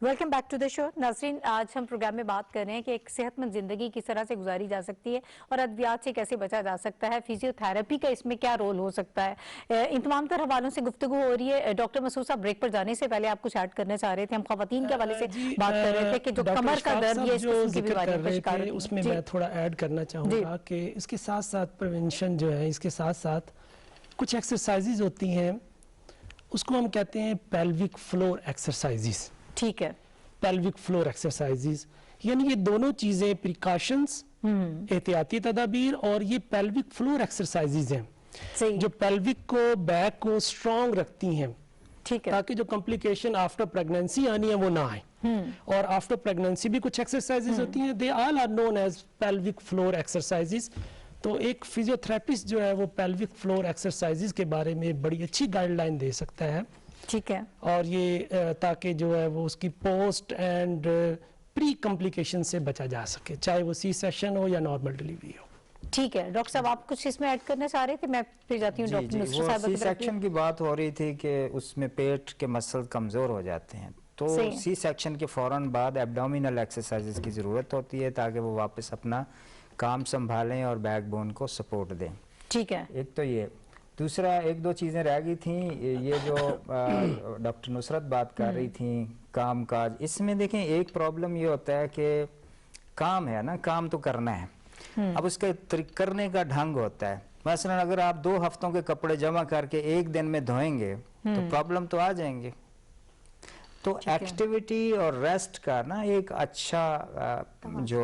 Welcome back to the show. नाज़रीन, आज हम प्रोग्राम में बात कर रहे हैं कि एक सेहतमंद जिंदगी किस तरह से गुजारी जा सकती है और अद्वियात से कैसे बचा जा सकता है, फिजियोथेरेपी का इसमें क्या रोल हो सकता है। इन तमाम तर हवालों से गुफ्तगू हो रही है। डॉक्टर मसूद साहब, ब्रेक पर जाने से पहले आप कुछ ऐड करना चाह रहे थे। हम खवातीन के हवाले से बात कर रहे थे कि जो कमर का दर्द, ये इस किस्म की बीमारियों का शिकार होती है,
उसमें मैं थोड़ा ऐड करना चाहूँगा कि इसके साथ साथ प्रिवेंशन जो है, इसके साथ साथ कुछ एक्सरसाइजेज होती हैं, उसको हम कहते हैं पेल्विक फ्लोर एक्सरसाइजेज।
ठीक है,
पेल्विक फ्लोर एक्सरसाइजेज, यानी ये दोनों चीजें प्रिकॉशंस, एहतियाती तदाबीर और ये पेल्विक फ्लोर एक्सरसाइजेज हैं जो पेल्विक को, बैक को स्ट्रांग रखती हैं।
ठीक है,
ताकि जो कॉम्प्लिकेशन आफ्टर प्रेगनेंसी आनी है वो ना आए। और आफ्टर प्रेगनेंसी भी कुछ एक्सरसाइजेज होती हैं, they all are known as pelvic floor exercises. तो एक फिजियोथेरेपिस्ट जो है वो पेल्विक फ्लोर एक्सरसाइजेज के बारे में बड़ी अच्छी गाइडलाइन दे सकता है।
ठीक है,
और ये ताकि जो है वो उसकी पोस्ट एंड प्री कॉम्प्लिकेशन से बचा जा सके, चाहे वो सी सेक्शन हो या नॉर्मल डिलीवरी हो।
ठीक है डॉक्टर साहब, आप कुछ इसमें ऐड करना चाह रहे थे? मैं फिर जाती हूँ डॉक्टर नुसरत साहब।
सी सेक्शन की बात हो रही थी कि उसमें पेट के मसल कमज़ोर हो जाते हैं, तो सी सेक्शन के फ़ौरन बाद एब्डोमिनल एक्सरसाइजेज की ज़रूरत होती है ताकि वो वापस अपना काम संभालें और बैकबोन को सपोर्ट दें।
ठीक है,
एक तो ये, दूसरा एक दो चीज़ें रह गई थी, ये जो डॉक्टर नुसरत बात कर रही थी काम काज, इसमें देखें एक प्रॉब्लम ये होता है कि काम है ना, काम तो करना है, अब उसके करने का ढंग होता है। मसलन अगर आप 2 हफ्तों के कपड़े जमा करके एक दिन में धोएंगे तो प्रॉब्लम तो आ जाएंगे। तो एक्टिविटी और रेस्ट का ना एक अच्छा जो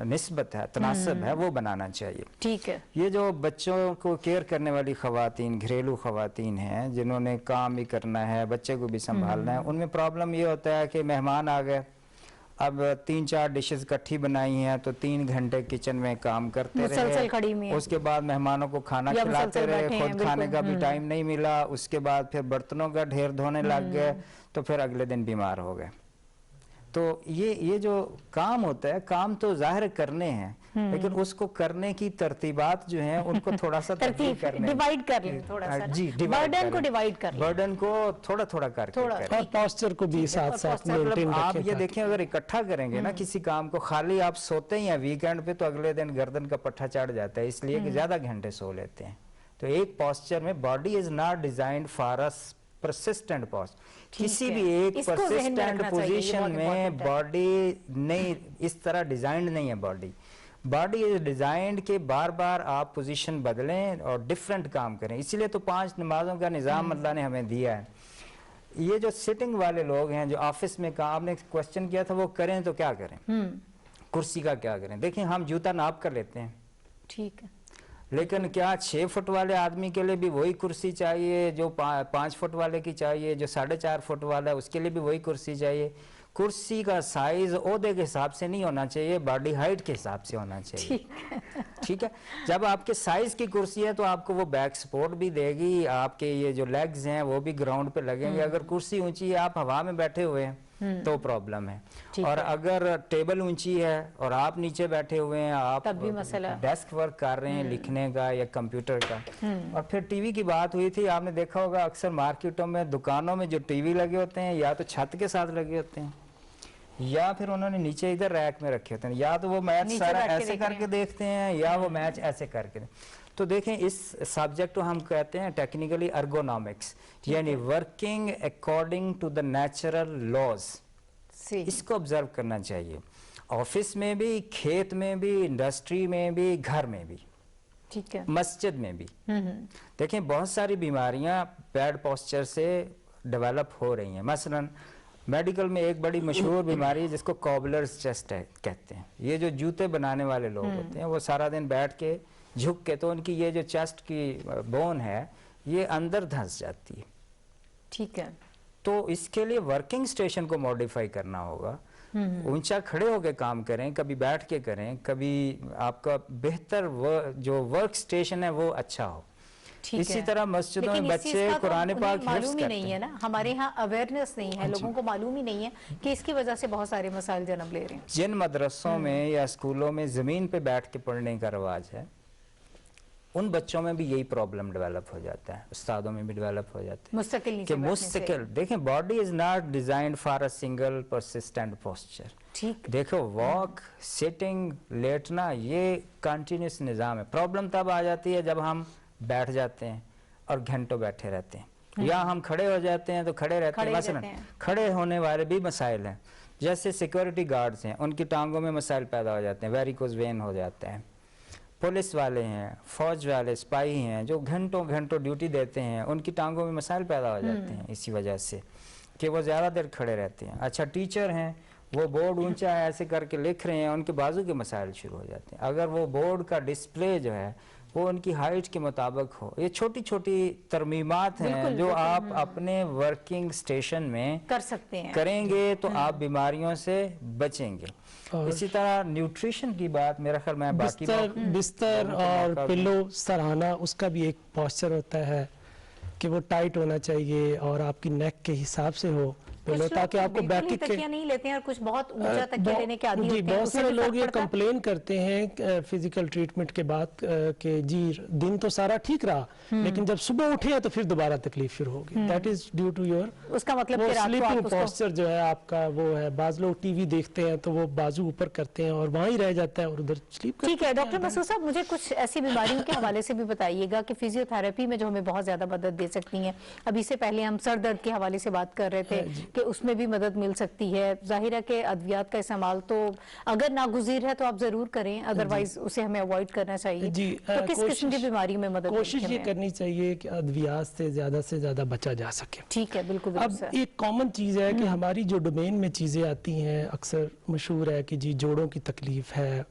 निस्बत है, तनासब है, वो बनाना चाहिए।
ठीक है,
ये जो बच्चों को केयर करने वाली खवातीन, घरेलू खवातीन हैं जिन्होंने काम भी करना है, बच्चे को भी संभालना है, उनमें प्रॉब्लम ये होता है कि मेहमान आ गए, अब 3-4 डिशेस इकट्ठी बनाई हैं तो 3 घंटे किचन में काम करते रहे, उसके बाद मेहमानों को खाना खिलाते रहे, खुद खाने का भी टाइम नहीं मिला, उसके बाद फिर बर्तनों का ढेर धोने लग गए, तो फिर अगले दिन बीमार हो गए। तो ये जो काम होता है, काम तो जाहिर करने हैं, लेकिन उसको करने की तरतीबात जो है उनको थोड़ा सा तरतीब करने,
डिवाइड कर लें थोड़ा सा
जी,
बर्डन को डिवाइड कर लें,
बर्डन को थोड़ा थोड़ा करके
और पोस्चर को भी साथ साथ मेंटेन रखें।
आप ये देखें, अगर इकट्ठा करेंगे ना किसी काम को, खाली आप सोते ही हैं वीकेंड पे तो अगले दिन गर्दन का पट्टा चढ़ जाता है, इसलिए कि ज्यादा घंटे सो लेते हैं। तो एक पोस्चर में, body is not designed for a persistent posture, किसी भी एक परसिस्टेंट पोजीशन में बॉडी नहीं, इस तरह डिजाइंड नहीं है बॉडी। बॉडी इज डिजाइंड के बार बार आप पोजीशन बदलें और डिफरेंट काम करें, इसीलिए तो 5 नमाजों का निजाम अल्लाह ने हमें दिया है। ये जो सिटिंग वाले लोग हैं जो ऑफिस में काम, आपने क्वेश्चन किया था, वो करें तो क्या करें, कुर्सी का क्या करें? देखिए हम जूता नाप कर लेते हैं,
ठीक है,
लेकिन क्या 6 फुट वाले आदमी के लिए भी वही कुर्सी चाहिए जो 5 फुट वाले की चाहिए, जो 4.5 फुट वाला है उसके लिए भी वही कुर्सी चाहिए? कुर्सी का साइज ओहदे के हिसाब से नहीं होना चाहिए, बॉडी हाइट के हिसाब से होना चाहिए। ठीक है, जब आपके साइज की कुर्सी है तो आपको वो बैक सपोर्ट भी देगी, आपके ये जो लेग्स हैं वो भी ग्राउंड पे लगेंगे। अगर कुर्सी ऊंची है, आप हवा में बैठे हुए हैं तो प्रॉब्लम है, और अगर टेबल ऊंची है और आप नीचे बैठे हुए हैं, आप
तब भी मसला,
डेस्क वर्क कर रहे हैं लिखने का या कंप्यूटर का। और फिर टीवी की बात हुई थी, आपने देखा होगा अक्सर मार्केटों में, दुकानों में जो टीवी लगे होते हैं या तो छत के साथ लगे होते हैं या फिर उन्होंने नीचे इधर रैक में रखे होते हैं, या तो वो मैच सारा ऐसे करके देखते हैं या वो मैच ऐसे करके। तो देखें, इस सब्जेक्ट को हम कहते हैं टेक्निकली अर्गोनॉमिक्स, यानी working according to the natural laws. इसको ऑब्जर्व करना चाहिए, ऑफिस में भी, खेत में भी, इंडस्ट्री में भी, घर में भी,
ठीक है,
मस्जिद में भी। देखें, बहुत सारी बीमारियां बैड पोस्चर से डेवलप हो रही हैं। मसलन मेडिकल में एक बड़ी मशहूर बीमारी है जिसको कॉबलर्स चेस्ट कहते हैं। ये जो जूते बनाने वाले लोग होते हैं वो सारा दिन बैठ के झुक के, तो उनकी ये जो चेस्ट की बोन है ये अंदर धंस जाती है।
ठीक है,
तो इसके लिए वर्किंग स्टेशन को मॉडिफाई करना होगा, ऊंचा खड़े होकर काम करें, कभी बैठ के करें, कभी आपका बेहतर जो वर्क स्टेशन है वो अच्छा हो। इसी तरह मस्जिदों में बच्चे कुरान पाक
मालूम ही नहीं है ना, हमारे यहाँ अवेयरनेस नहीं है, लोगों को मालूम ही नहीं है कि इसकी वजह से बहुत सारे मसाइल जन्म ले रहे हैं।
जिन मदरसों में या स्कूलों में जमीन पे बैठ के पढ़ने का रवाज है, उन बच्चों में भी यही प्रॉब्लम डेवलप हो जाता है, उस्तादों में भी डेवलप हो जाता है
मुस्तकिल
कि
नीचे बैठने से।
मुस्तकिल देखें, body is not designed for a single persistent posture.
ठीक।
देखो वॉक, सिटिंग, लेटना, ये कंटिन्यूस निज़ाम है। प्रॉब्लम तब आ जाती है जब हम बैठ जाते हैं और घंटों बैठे रहते हैं, या हम खड़े हो जाते हैं तो खड़े रहते हैं। मसलन खड़े होने वाले भी मसाइल हैं, जैसे सिक्योरिटी गार्ड्स हैं, उनकी टांगों में मसाइल पैदा हो जाते हैं, वेरिकोज वेन हो जाते हैं। पुलिस वाले हैं, फौज वाले, स्पाई हैं, जो घंटों घंटों ड्यूटी देते हैं, उनकी टांगों में मसाइल पैदा हो जाते हैं इसी वजह से कि वो ज़्यादा देर खड़े रहते हैं। अच्छा, टीचर हैं, वो बोर्ड ऊंचा है ऐसे करके लिख रहे हैं, उनके बाजू के मसाइल शुरू हो जाते हैं। अगर वो बोर्ड का डिस्प्ले जो है वो उनकी हाइट के मुताबिक हो। ये छोटी छोटी तरमीमात हैं जो आप अपने वर्किंग स्टेशन में
कर सकते हैं,
करेंगे तो आप बीमारियों से बचेंगे। इसी तरह न्यूट्रिशन की बात, मेरा ख्याल मैं बाकी
बिस्तर और पिल्लो सराहना, उसका भी एक पॉस्चर होता है कि वो टाइट होना चाहिए और आपकी नेक के हिसाब से हो पिलो, ताकि आपको बैक किक
तकिया नहीं लेते हैं और कुछ बहुत ऊंचा तकिया लेने के आदी होते हैं।
बहुत सारे लोग ये कंप्लेन करते हैं फिजिकल ट्रीटमेंट के बाद कि जी दिन तो सारा ठीक रहा, लेकिन जब सुबह उठे तो फिर दोबारा तकलीफ शुरू होगी। That is due to your,
उसका मतलब कि रात को
स्लीपिंग पोस्चर जो है आपका वो है। बाज लोग टीवी देखते हैं तो वो बाजू ऊपर करते हैं और वहीं रह जाता है और उधर स्लीप करते हैं।
ठीक है डॉक्टर मसूद साहब, मुझे कुछ ऐसी बीमारियों के हवाले से भी बताइएगा कि फिजियोथेरेपी में जो हमें बहुत ज्यादा मदद दे सकती हैं। अभी से पहले हम सर दर्द के हवाले से बात कर रहे थे कि उसमें भी मदद मिल सकती है। जाहिर है कि अद्वियात का इस्तेमाल तो अगर नागुज़ीर है तो आप जरूर करें, अदरवाइज उसे हमें अवॉइड करना चाहिए।
जी,
तो किस किस्म की बीमारी में मदद
कोशिश ये करनी चाहिए कि अद्वियात से ज्यादा बचा जा सके।
ठीक है, बिल्कुल।
अब एक कॉमन चीज है कि हमारी जो डोमेन में चीजें आती हैं, अक्सर मशहूर है कि जी जोड़ों की तकलीफ है,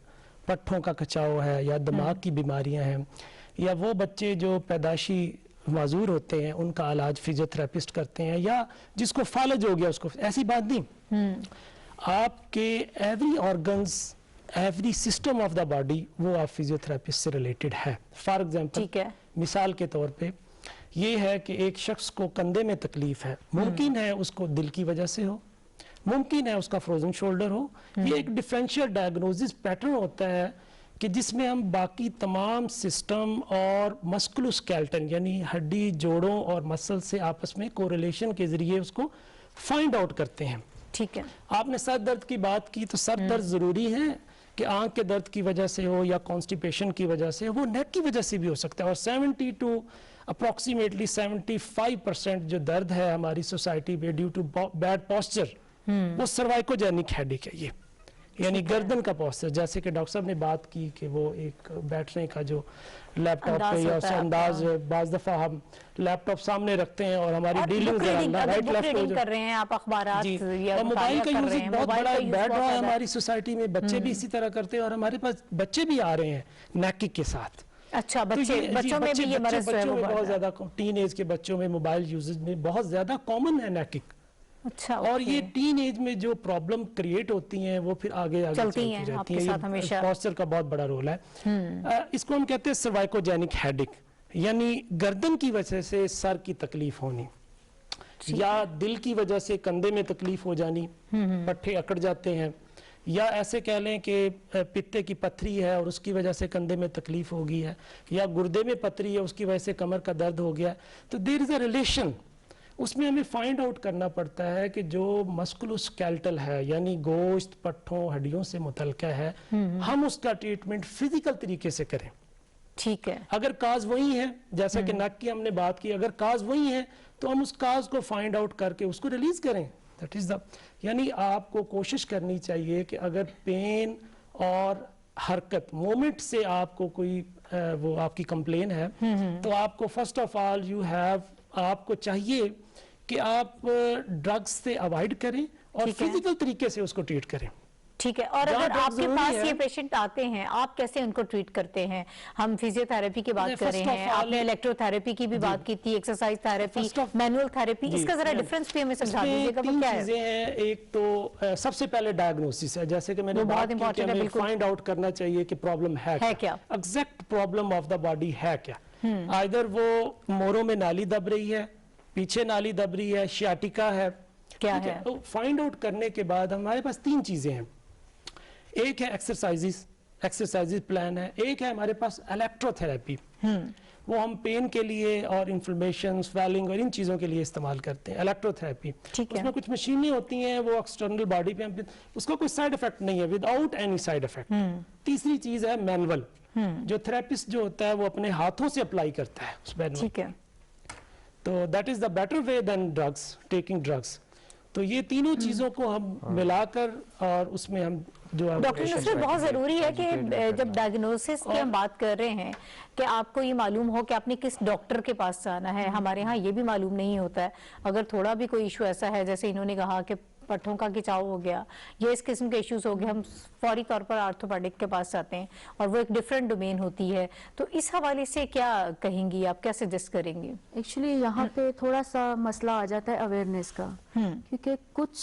पट्ठों का कचाव है, या दिमाग की बीमारियां हैं, या वो बच्चे जो पैदाशी माजूर होते हैं उनका इलाज फिजियोथेरेपिस्ट करते हैं, या जिसको फालज हो गया उसको। ऐसी बात नहीं, आपके every organs, every system of the body वो आप फिजियोथेरेपिस्ट से रिलेटेड है। फॉर एग्जांपल, मिसाल के तौर पे ये है कि एक शख्स को कंधे में तकलीफ है, मुमकिन है उसको दिल की वजह से हो, मुमकिन है उसका फ्रोजन शोल्डर हो। ये एक डिफरेंशियल डायग्नोसिस पैटर्न होता है कि जिसमें हम बाकी तमाम सिस्टम और मस्कुलोस्केलेटन यानी हड्डी, जोड़ों और मसल से आपस में कोरिलेशन के जरिए उसको फाइंड आउट करते हैं।
ठीक है।
आपने सर दर्द की बात की, तो सर दर्द जरूरी है कि आंख के दर्द की वजह से हो या कॉन्स्टिपेशन की वजह से, वो नेक की वजह से भी हो सकता है। और 70 to अप्रोक्सीमेटली 75% जो दर्द है हमारी सोसाइटी में ड्यू टू बैड पोस्चर, वो सर्वाइकोजेनिक हेडेक है। ये यानी गर्दन का पोस्चर, जैसे कि डॉक्टर साहब ने बात की कि वो एक बैठने का जो लैपटॉप पे या अंदाज, बाज दफा हम लैपटॉप सामने रखते हैं और हमारी डीलिंग राइट लेफ्ट
कर रहे हैं, आप अखबारात
या मोबाइल का यूज एक बहुत बड़ा बैठ रहा है हमारी सोसाइटी में। बच्चे भी इसी तरह करते हैं और हमारे पास बच्चे भी आ रहे हैं नेकिक के साथ।
अच्छा, बच्चों में भी ये मर्ज है,
बहुत ज्यादा टीन एज के बच्चों में मोबाइल यूजेज में बहुत ज्यादा कॉमन है नेकिक।
अच्छा,
और ये टीन एज में जो प्रॉब्लम क्रिएट होती हैं वो फिर आगे चलती रहती हैं। ये पोस्चर का बहुत बड़ा रोल है। इसको हम कहते हैं सर्वाइकोजेनिक हेडेक, यानी गर्दन की वजह से सर की तकलीफ होनी, या दिल की वजह से कंधे में तकलीफ हो जानी, पट्टे अकड़ जाते हैं, या ऐसे कह लें कि पित्ते की पथरी है और उसकी वजह से कंधे में तकलीफ हो गई है, या गुर्दे में पथरी है उसकी वजह से कमर का दर्द हो गया। तो देयर इज अ रिलेशन। उसमें हमें फाइंड आउट करना पड़ता है कि जो मस्कुलोस्केलेटल है यानी गोश्त, पट्ठों, हड्डियों से मुतल्लिका है, हम उसका ट्रीटमेंट फिजिकल तरीके से करें।
ठीक है।
अगर काज वही है, जैसा कि नक की हमने बात की, अगर काज वही है तो हम उस काज को फाइंड आउट करके उसको रिलीज करें। दैट इज द, यानी आपको कोशिश करनी चाहिए कि अगर पेन और हरकत मोमेंट से आपको कोई वो आपकी कंप्लेन है, तो आपको फर्स्ट ऑफ ऑल आपको चाहिए कि आप ड्रग्स से अवॉइड करें और फिजिकल तरीके से उसको ट्रीट करें।
ठीक है। और अगर आपके पास ये पेशेंट आते हैं, आप कैसे उनको ट्रीट करते हैं? हम फिजियोथेरेपी की बात कर रहे हैं, आपने इलेक्ट्रोथेरेपी की भी बात की थी, एक्सरसाइज थेरेपी, मैनुअल थेरेपी, इसका जरा डिफरेंस भी हमें समझा दीजिएगा।
तीन चीजें हैं। एक तो सबसे पहले डायग्नोसिस है, जैसे कि मैंने बात की कि हमें फाइंड आउट करना चाहिए कि प्रॉब्लम है क्या, exact problem of the body है क्या। आइदर वो मोरों में नाली दब रही है, पीछे नाली दब रही है, शियाटिका है, क्या है। फाइंड आउट करने के बाद हमारे पास तीन चीजें हैं। एक है एक्सरसाइजेस, एक्सरसाइजेज प्लान है। एक है हमारे पास इलेक्ट्रोथेरेपी, वो हम पेन के लिए और इन्फ्लेमेशन, स्वेलिंग और इन चीज़ों के लिए इस्तेमाल करते हैं इलेक्ट्रोथेरेपी।
ठीक है।
उसमें कुछ मशीनें होती हैं, वो एक्सटर्नल बॉडी पे हम, उसका कोई साइड इफेक्ट नहीं है, विदाउट एनी साइड इफेक्ट। तीसरी चीज़ है मैनुअल, जो थेरेपिस्ट जो होता है वो अपने हाथों से अप्लाई करता है उस मैनुअल।
ठीक है।
तो that is the better way than drugs, taking drugs. तो ये तीनों चीज़ों को हम मिलाकर और उसमें हम जो
डॉक्टर नुसरत, बहुत ज़रूरी है कि जब डायग्नोसिस की हम बात कर रहे हैं कि आपको ये मालूम हो कि आपने किस डॉक्टर के पास जाना है। हमारे यहाँ ये भी मालूम नहीं होता है। अगर थोड़ा भी कोई इशू ऐसा है, जैसे इन्होंने कहा कि पट्टों का खिंचाव हो गया, ये इस किस्म के इश्यूज हो गए, हम फौरी तौर पर आर्थोपेडिक के पास जाते हैं और वो एक डिफरेंट डोमेन होती है। तो इस हवाले से क्या कहेंगी आप, क्या सजेस्ट करेंगी?
एक्चुअली यहाँ पे थोड़ा सा मसला आ जाता है अवेयरनेस का, क्योंकि कुछ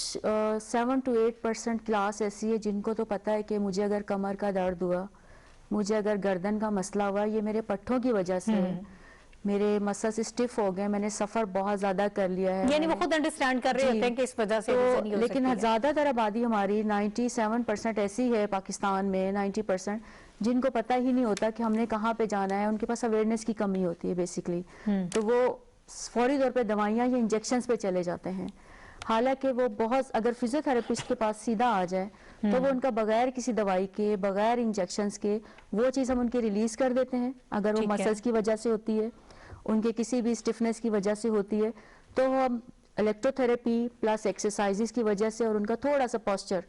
7 to 8% क्लास ऐसी है जिनको तो पता है कि मुझे अगर कमर का दर्द हुआ, मुझे अगर गर्दन का मसला हुआ, ये मेरे पट्टों की वजह से है, मेरे मसल्स स्टिफ हो गए, मैंने सफ़र बहुत ज़्यादा कर लिया है।
यानी वो खुद अंडरस्टैंड कर रहे होते हैं कि इस वजह से
तो,
नहीं हो
लेकिन
सकती है।
ज़्यादातर आबादी हमारी 97% ऐसी है पाकिस्तान में, 90% जिनको पता ही नहीं होता कि हमने कहाँ पे जाना है। उनके पास अवेयरनेस की कमी होती है बेसिकली। तो वो फौरी तौर पे दवाइयाँ या इंजेक्शंस पे चले जाते हैं। हालांकि वो बहुत, अगर फिजियोथेरेपिस्ट के पास सीधा आ जाए तो वो उनका बगैर किसी दवाई के, बगैर इंजेक्शंस के, वो चीज़ हम उनकी रिलीज कर देते हैं। अगर वो
ठीक है।
मसल्स की वजह से होती है, उनके किसी भी स्टिफनेस की वजह से होती है, तो हम इलेक्ट्रोथेरेपी प्लस एक्सरसाइजेस की वजह से और उनका थोड़ा सा पोस्चर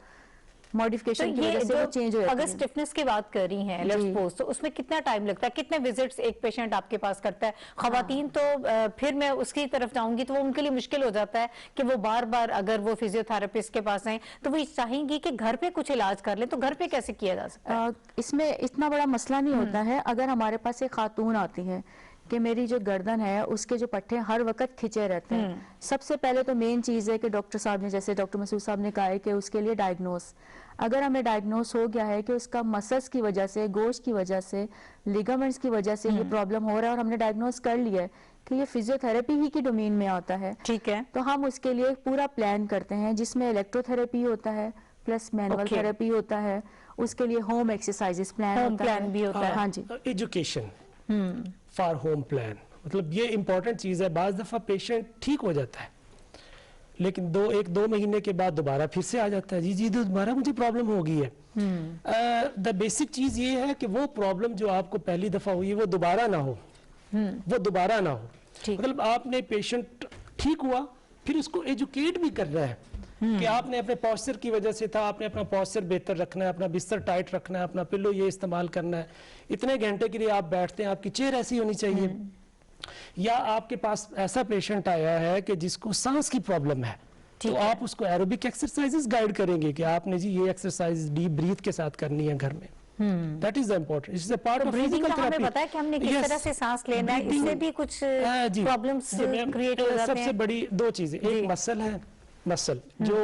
तो
मॉडिफिकेशन की
ये
वजह से वो चेंज हो जाती
अगर
है।
स्टिफनेस की बात कर रही हैं, लेट्स
जी।
सपोज, तो उसमें कितना टाइम लगता है, कितने विजिट्स एक पेशेंट आपके पास करता है? खवातीन तो फिर मैं उसकी तरफ जाऊंगी तो वो उनके लिए मुश्किल हो जाता है कि वो बार बार अगर वो फिजियोथेरेपिस्ट के पास आए तो वो चाहेंगी कि घर पे कुछ इलाज कर ले, तो घर पे कैसे किया जा सकता है?
इसमें इतना बड़ा मसला नहीं होता है। अगर हमारे पास एक खातून आती है कि मेरी जो गर्दन है उसके जो पट्टे हर वक्त खिंचे रहते हैं, सबसे पहले तो मेन चीज़ है कि डॉक्टर साहब ने, जैसे डॉक्टर मसूद साहब ने कहा है कि उसके लिए डायग्नोस, अगर हमें डायग्नोस हो गया है कि उसका मसल्स की वजह से, गोश्त की वजह से, लिगामेंट्स की वजह से ये प्रॉब्लम हो रहा है और हमने डायग्नोस कर लिया है कि ये फिजियोथेरेपी ही की डोमेन में आता है,
ठीक है।
तो हम उसके लिए एक पूरा प्लान करते हैं जिसमें इलेक्ट्रोथेरेपी होता है प्लस मैनुअल
Okay.
थेरेपी होता है, उसके लिए होम एक्सरसाइजेस प्लान
Home
होता
plan
है।
भी होता है।
हाँ जी।
एजुकेशन फॉर होम प्लान, मतलब ये इंपॉर्टेंट चीज़ है। बाज़ दफ़ा पेशेंट ठीक हो जाता है लेकिन 1-2 महीने के बाद दोबारा फिर से आ जाता है, जी दोबारा मुझे प्रॉब्लम हो गई है। द बेसिक चीज़ ये है कि वो प्रॉब्लम जो आपको पहली दफ़ा हुई है वो दोबारा ना हो, वो दोबारा ना हो।
ठीक।
मतलब आपने पेशेंट ठीक हुआ, फिर उसको एजुकेट भी करना है कि आपने अपने पॉस्चर की वजह से था, आपने अपना पॉस्चर बेहतर रखना है, अपना बिस्तर टाइट रखना है, अपना पिल्लो ये इस्तेमाल करना है, इतने घंटे के लिए आप बैठते हैं, आपकी चेयर ऐसी होनी चाहिए। या आपके पास ऐसा पेशेंट आया है कि जिसको सांस की प्रॉब्लम है, तो आप उसको एरोबिक एक्सरसाइजेस गाइड करेंगे कि आपने जी ये एक्सरसाइज डीप ब्रीथ के साथ करनी है घर में। That is the important, is a part of
breathing
physical
का हमें
थेरेपी।
पता है कि हमने किस तरह से सांस लेना है, इससे भी कुछ प्रॉब्लम्स क्रिएट हो जाते हैं।
सबसे बड़ी 2 चीजें, एक मसल है, मसल जो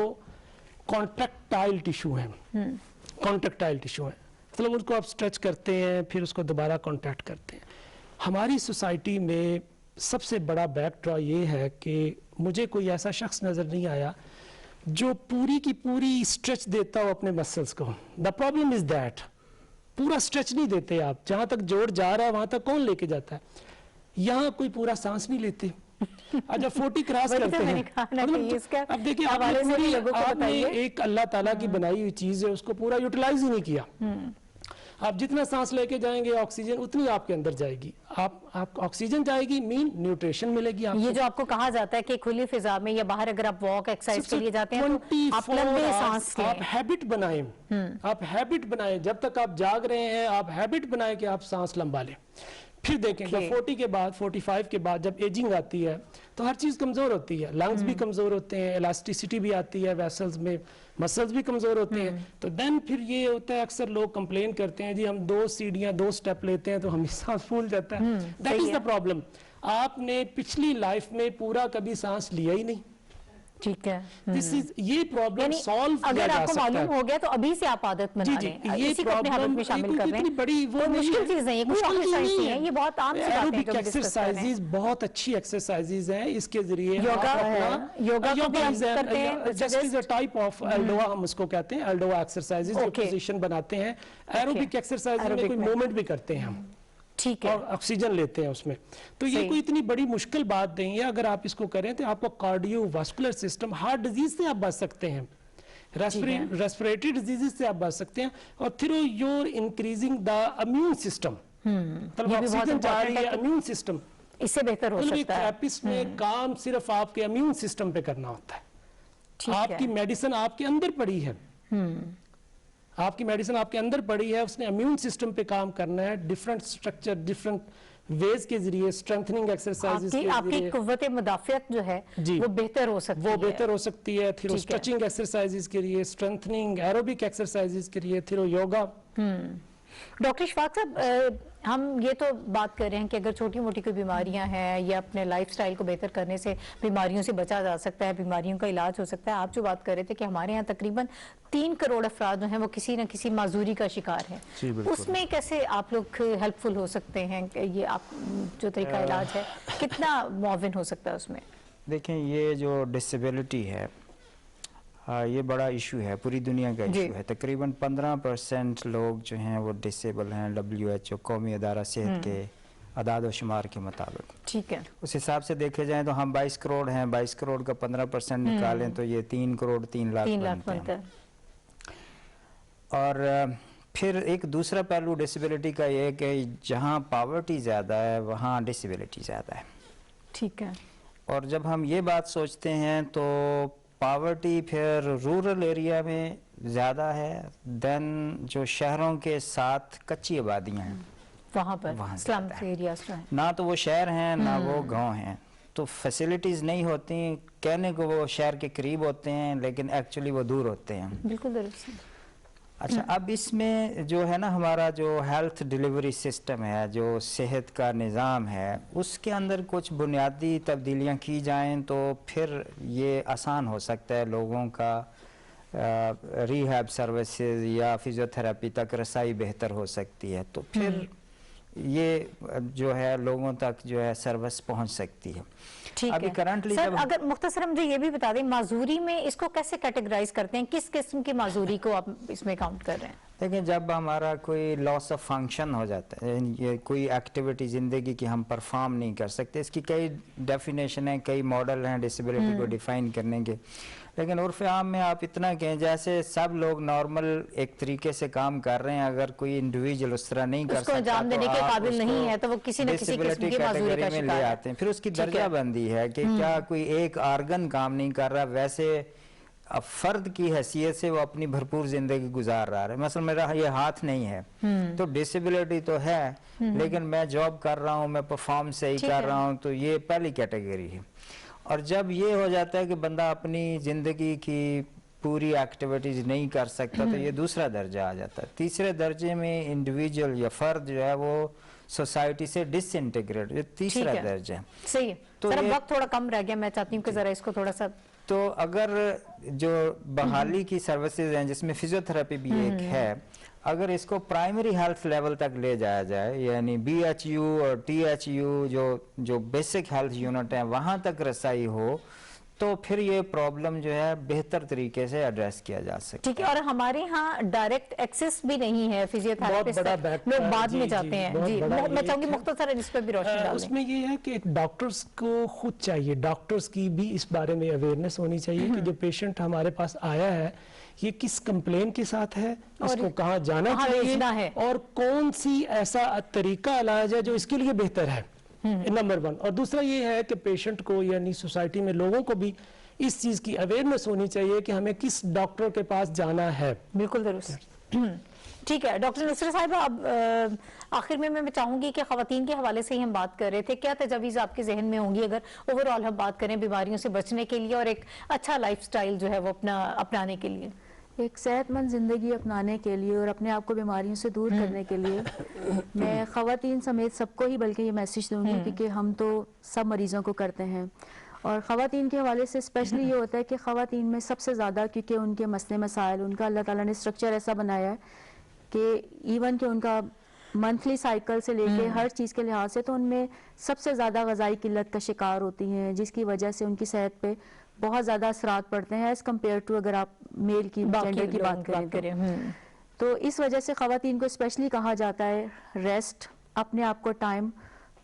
कॉन्ट्रैक्टाइल टिश्यू है, कॉन्ट्रैक्टाइल टिश्यू है, मतलब उसको आप स्ट्रेच करते हैं फिर उसको दोबारा कॉन्ट्रैक्ट करते हैं। हमारी सोसाइटी में सबसे बड़ा बैकड्रॉ ये है कि मुझे कोई ऐसा शख्स नज़र नहीं आया जो पूरी की पूरी स्ट्रेच देता हो अपने मसल्स को। द प्रॉब्लम इज दैट पूरा स्ट्रेच नहीं देते आप, जहाँ तक जोर जा रहा है वहाँ तक कौन लेके जाता है? यहाँ कोई पूरा सांस नहीं लेते। जब 40 क्रॉस
वही तो
करते
मैंने
हैं,
कहा ना कि इसका
अब देखिए
हवाले से भी लोगों को
आपने
बताइए।
एक अल्लाह ताला की बनाई हुई चीज है, उसको पूरा यूटिलाइज ही नहीं किया। आप जितना सांस लेके जाएंगे ऑक्सीजन उतनी आपके अंदर जाएगी, आप ऑक्सीजन जाएगी मीन न्यूट्रिशन मिलेगी आपको।
ये जो आपको कहा जाता है कि खुली फिजा में या बाहर अगर आप वॉक एक्सरसाइज के लिए जाते हैं तो आप
24
लंबे सांस
hours आप
लें।
हैबिट बनाएं, आप हैबिट बनाएं, जब तक आप जाग रहे हैं आप हैबिट बनाएं कि आप सांस लंबा लें। फिर देखें जब 40 के बाद 45 के बाद जब एजिंग आती है तो हर चीज़ कमज़ोर होती है, लंग्स भी कमज़ोर होते हैं, इलास्टिसिटी भी आती है वेसल्स में, मसल्स भी कमज़ोर होते हैं। तो देन फिर ये होता है, अक्सर लोग कंप्लेन करते हैं जी हम 2 सीढ़ियाँ 2 स्टेप लेते हैं तो हमें सांस फूल जाता है। That is the problem. आपने पिछली लाइफ में पूरा कभी सांस लिया ही नहीं,
ठीक है।
दिस इज ये प्रॉब्लम सॉल्व किया
अगर
जा
आपको
सकता
मालूम
है।
हो गया तो अभी से आप आदत बना
जी,
लें,
ये
इसी को अपने हैबिट में शामिल कर
इतनी
लें।
बड़ी वो
कोई
नहीं
मुश्किल चीज नहीं है, कोई
मुश्किल
rocket
चीज
science
नहीं
नहीं है, ये बहुत आम सी बातें हैं
एरोबिक
जो हम discuss कर रहे हैं।
एक्सरसाइजेज बहुत अच्छी एक्सरसाइजेज हैं, इसके जरिए
योगा है, योगा को भी हम करते हैं,
just is a type of ELDOA, हम उसको कहते हैं एल्डोआ एक्सरसाइजेज, जो
Okay.
पोजीशन बनाते हैं। एरोबिक एक्सरसाइज में
Aerobic
कोई
में।
मूवमेंट भी करते हैं हम,
ठीक है।
और ऑक्सीजन लेते हैं उसमें, तो ये
सही।
कोई इतनी बड़ी मुश्किल बात नहीं है। अगर आप इसको करें तो आपको कार्डियोवास्कुलर सिस्टम, हार्ट डिजीज से आप बच सकते हैं, रेस्पिरेटरी डिजीजेस से आप बच सकते हैं, और through your increasing the immune system, मतलब
ये भी बहुत
ऑक्सीजन जा रही
important
है,
है कि
इम्यून सिस्टम।
इससे बेहतर हो
मतलब एक
सकता है।
थेरेपिस्ट में काम सिर्फ आपके इम्यून सिस्टम पे करना होता है।
ठीक
आपकी
है।
मेडिसिन आपके अंदर पड़ी है, आपकी मेडिसिन आपके अंदर पड़ी है, उसने इम्यून सिस्टम पे काम करना है, डिफरेंट स्ट्रक्चर, डिफरेंट वेज के जरिए, स्ट्रेंथनिंग एक्सरसाइजेस के
आपकी
जरिए
कुव्वत मुदाफियत जो है
जी।
वो बेहतर हो सकती
वो
है।
बेहतर हो सकती है थ्रू
ठीक है।
स्ट्रेचिंग एक्सरसाइजेस के लिए, स्ट्रेंथनिंग एरोबिक एक्सरसाइजेस के लिए, थ्रू योगा।
डॉक्टर इशफाक साहब, हम ये तो बात कर रहे हैं कि अगर छोटी मोटी कोई बीमारियां हैं या अपने लाइफस्टाइल को बेहतर करने से बीमारियों से बचा जा सकता है, बीमारियों का इलाज हो सकता है। आप जो बात कर रहे थे कि हमारे यहाँ तकरीबन 3 करोड़ अफराद जो हैं वो किसी न किसी माजूरी का शिकार है,
जी, बिल्कुल।
उसमें कैसे आप लोग हेल्पफुल हो सकते हैं? ये आप जो तरीका इलाज है कितना मुआविन हो सकता है उसमें?
देखें, ये जो डिसेबिलिटी है, ये बड़ा इशू है, पूरी दुनिया का
जी।
इशू है। तकरीबन 15% लोग जो हैं वो डिसेबल हैं, WHO कौमी अदारा सेहत के अदाद व शुमार के मुताबिक।
ठीक है।
उस हिसाब से देखे जाए तो हम 22 करोड़ हैं, 22 करोड़ का 15% निकालें तो ये 3 करोड़ 3 लाख
3 लाख
बनते
बनता
हैं।
है।
और फिर एक दूसरा पहलू डिसेबिलिटी का ये है कि जहाँ पावर्टी ज़्यादा है वहाँ डिसेबिलिटी ज़्यादा है।
ठीक है।
और जब हम ये बात सोचते हैं तो पावर्टी फिर रूरल एरिया में ज़्यादा है देन जो शहरों के साथ कच्ची आबादियाँ हैं,
वहाँ पर
वहाँ
स्लम
ज़्यादा है।
एरियाज जो हैं।
ना तो वो शहर हैं ना वो गांव हैं, तो फैसिलिटीज़ नहीं होती, कहने को वो शहर के करीब होते हैं लेकिन एक्चुअली वो दूर होते हैं।
बिल्कुल दुरुस्त।
अच्छा, अब इसमें जो है ना हमारा जो हेल्थ डिलीवरी सिस्टम है, जो सेहत का निज़ाम है, उसके अंदर कुछ बुनियादी तब्दीलियां की जाएं तो फिर ये आसान हो सकता है लोगों का रिहैब सर्विसेज या फिजियोथेरेपी तक रसाई बेहतर हो सकती है, तो फिर ये जो है लोगों तक जो है सर्विस पहुंच सकती है।
ठीक
अभी
है
करंटली
सर,
जब
अगर मुख्तसर मुझे ये भी बता दें, माजूरी में इसको कैसे कैटेगराइज करते हैं, किस किस्म की माजूरी को आप इसमें काउंट कर रहे हैं?
देखिए, जब हमारा कोई लॉस ऑफ फंक्शन हो जाता है, ये कोई एक्टिविटी ज़िंदगी की हम परफॉर्म नहीं कर सकते, इसकी कई डेफिनेशन है, कई मॉडल हैं डिसेबिलिटी को डिफाइन करने के, लेकिन उर्फ आम में आप इतना कहें जैसे सब लोग नॉर्मल एक तरीके से काम कर रहे हैं, अगर कोई इंडिविजुअल उस तरह नहीं कर
उसको
सकता
अंजाम देने के
आप
काबिल
उसको
नहीं है तो वो किसी न किसी किस्म
disability
की माजूरी का
category में
शिकार
ले
है।
आते हैं। फिर उसकी
ठीक है।
दर्जा बंदी है कि क्या कोई एक आर्गन काम नहीं कर रहा, वैसे अब फर्द की हैसियत से वो अपनी भरपूर जिंदगी गुजार रहा है। मसलन मेरा ये हाथ नहीं है तो डिसेबिलिटी तो है, लेकिन मैं जॉब कर रहा हूँ, मैं परफॉर्म सही
ठीक
कर
है।
रहा हूँ, तो ये पहली कैटेगरी है। और जब ये हो जाता है कि बंदा अपनी जिंदगी की पूरी एक्टिविटीज नहीं कर सकता तो ये दूसरा दर्जा आ जाता है। तीसरे दर्जे में इंडिविजुअल या फर्द जो है वो सोसाइटी से डिसइंटीग्रेट, ये तीसरा
ठीक है।
दर्जा है।
सही है
तो
सर, अब
ये-
वक्त थोड़ा कम रह गया, मैं चाहती हूँ कि जरा इसको थोड़ा सा
तो अगर जो बहाली की सर्विसेज हैं जिसमें फिजियोथेरेपी भी एक है, अगर इसको प्राइमरी हेल्थ लेवल तक ले जाया जाए, यानी BHU और THU जो बेसिक हेल्थ यूनिट है वहां तक रसाई हो, तो फिर ये प्रॉब्लम जो है बेहतर तरीके से एड्रेस किया जा सकता
ठीक है। और हमारे यहाँ डायरेक्ट एक्सेस भी नहीं है फिजियोथेरेपिस्ट
बड़ा
तक,
बैक-
लोग बाद
जी,
में
जी,
जाते हैं।
बहुत
जी,
बड़ा
मैं
ये
चाहूंगी
एक-
मुख्तसर इस पर भी रोशनी डाल दें।
उसमें ये है कि डॉक्टर्स को खुद चाहिए, डॉक्टर्स की भी इस बारे में अवेयरनेस होनी चाहिए कि जो पेशेंट हमारे पास आया है ये किस कंप्लेन के साथ है, इसको कहाँ जाना
कहाँ
चाहिए
भेजना है।
और कौन सी ऐसा तरीका इलाज है जो इसके लिए बेहतर है, नंबर 1। और दूसरा ये है कि पेशेंट को यानी सोसाइटी में लोगों को भी इस चीज की अवेयरनेस होनी चाहिए कि हमें किस डॉक्टर के पास जाना है।
बिल्कुल दुरुस्त। ठीक है डॉक्टर नुसरत साहिबा, अब आखिर में मैं चाहूंगी कि खवातीन के हवाले से ही हम बात कर रहे थे, क्या तजावीज़ आपके जहन में होंगी अगर ओवरऑल हम बात करें बीमारियों से बचने के लिए और एक अच्छा लाइफस्टाइल जो है वो अपनाने के लिए?
एक सेहतमंद ज़िंदगी अपनाने के लिए और अपने आप को बीमारियों से दूर करने के लिए मैं ख़वातीन समेत सबको ही बल्कि ये मैसेज दूंगी क्योंकि हम तो सब मरीज़ों को करते हैं और ख़वातीन के हवाले से स्पेशली ये होता है कि ख़वातीन में सबसे ज़्यादा, क्योंकि उनके मसले मसाइल, उनका अल्लाह ताला ने स्ट्रक्चर ऐसा बनाया है कि इवन कि उनका मंथली साइकिल से लेके हर चीज़ के लिहाज से, तो उनमें सबसे ज़्यादा ग़िज़ाई किल्लत का शिकार होती हैं, जिसकी वजह से उनकी सेहत पे बहुत ज़्यादा असरात पड़ते हैं एज़ कम्पेयर टू अगर आप मेल की जेंडर की बात करें तो इस वजह से ख़वातीन को स्पेशली कहा जाता है रेस्ट, अपने आप को टाइम,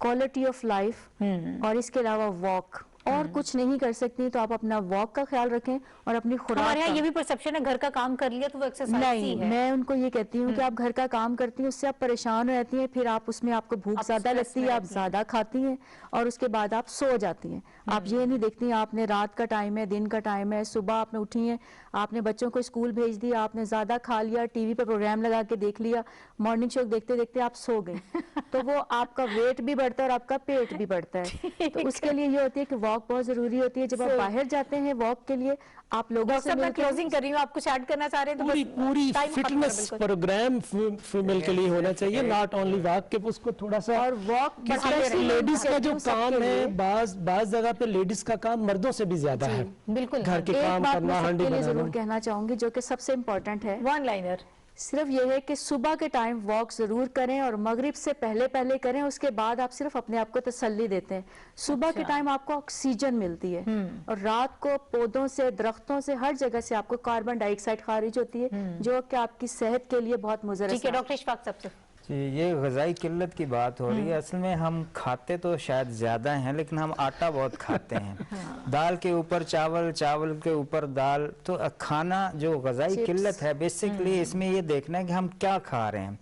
क्वालिटी ऑफ लाइफ और इसके अलावा वॉक, और कुछ नहीं कर सकती तो आप अपना वॉक का ख्याल रखें और अपनी खुराक।
हमारे यहाँ ये भी परसेप्शन है घर का काम कर लिया तो वो एक्सरसाइज ही है।
नहीं, मैं उनको ये कहती हूँ कि आप घर का काम करती हैं, उससे आप परेशान हो जाती हैं, फिर आप उसमें आपको भूख ज्यादा लगती है, आप ज्यादा खाती हैं और उसके बाद आप सो जाती हैं। आप ये नहीं देखती हैं आपने रात का टाइम है, दिन का टाइम है, सुबह आपने उठी हैं, आपने बच्चों को स्कूल भेज दिया, आपने ज्यादा खा लिया, टीवी पे प्रोग्राम लगा के देख लिया, मॉर्निंग शो देखते देखते आप सो गए तो वो आपका वेट भी बढ़ता है और आपका पेट भी बढ़ता है। तो उसके लिए ये होती है कि वॉक बहुत जरूरी होती है। जब आप बाहर जाते हैं वॉक के लिए, आप लोगों से
मैं क्लोजिंग कर रही हूँ, आप कुछ ऐड करना चाह रहे हैं तो
पूरी फिटनेस प्रोग्राम फीमेल के लिए होना चाहिए, नॉट ओनली वॉक के, उसको थोड़ा सा
और वॉक
लेडीज का जो काम है, बाज जगह पे लेडीज का काम मर्दों से भी ज्यादा है।
बिल्कुल
घर के काम करना, हांडी बनाना।
जरूर कहना चाहूंगी जो कि सबसे इम्पोर्टेंट है,
वन लाइनर
सिर्फ ये है कि सुबह के टाइम वॉक जरूर करें और मगरिब से पहले पहले करें, उसके बाद आप सिर्फ अपने आप को तसल्ली देते हैं। सुबह के टाइम आपको ऑक्सीजन मिलती है और रात को पौधों से, दरख्तों से, हर जगह से आपको कार्बन डाइऑक्साइड खारिज होती है जो कि आपकी सेहत के लिए बहुत मुज़र है।
ठीक है डॉक्टर इशफाक साहब से
जी, ये ग़िज़ाई किल्लत की बात हो रही है। असल में हम खाते तो शायद ज़्यादा हैं लेकिन हम आटा बहुत खाते हैं दाल के ऊपर चावल, चावल के ऊपर दाल। तो खाना जो ग़िज़ाई किल्लत है बेसिकली इसमें ये देखना है कि हम क्या खा रहे हैं,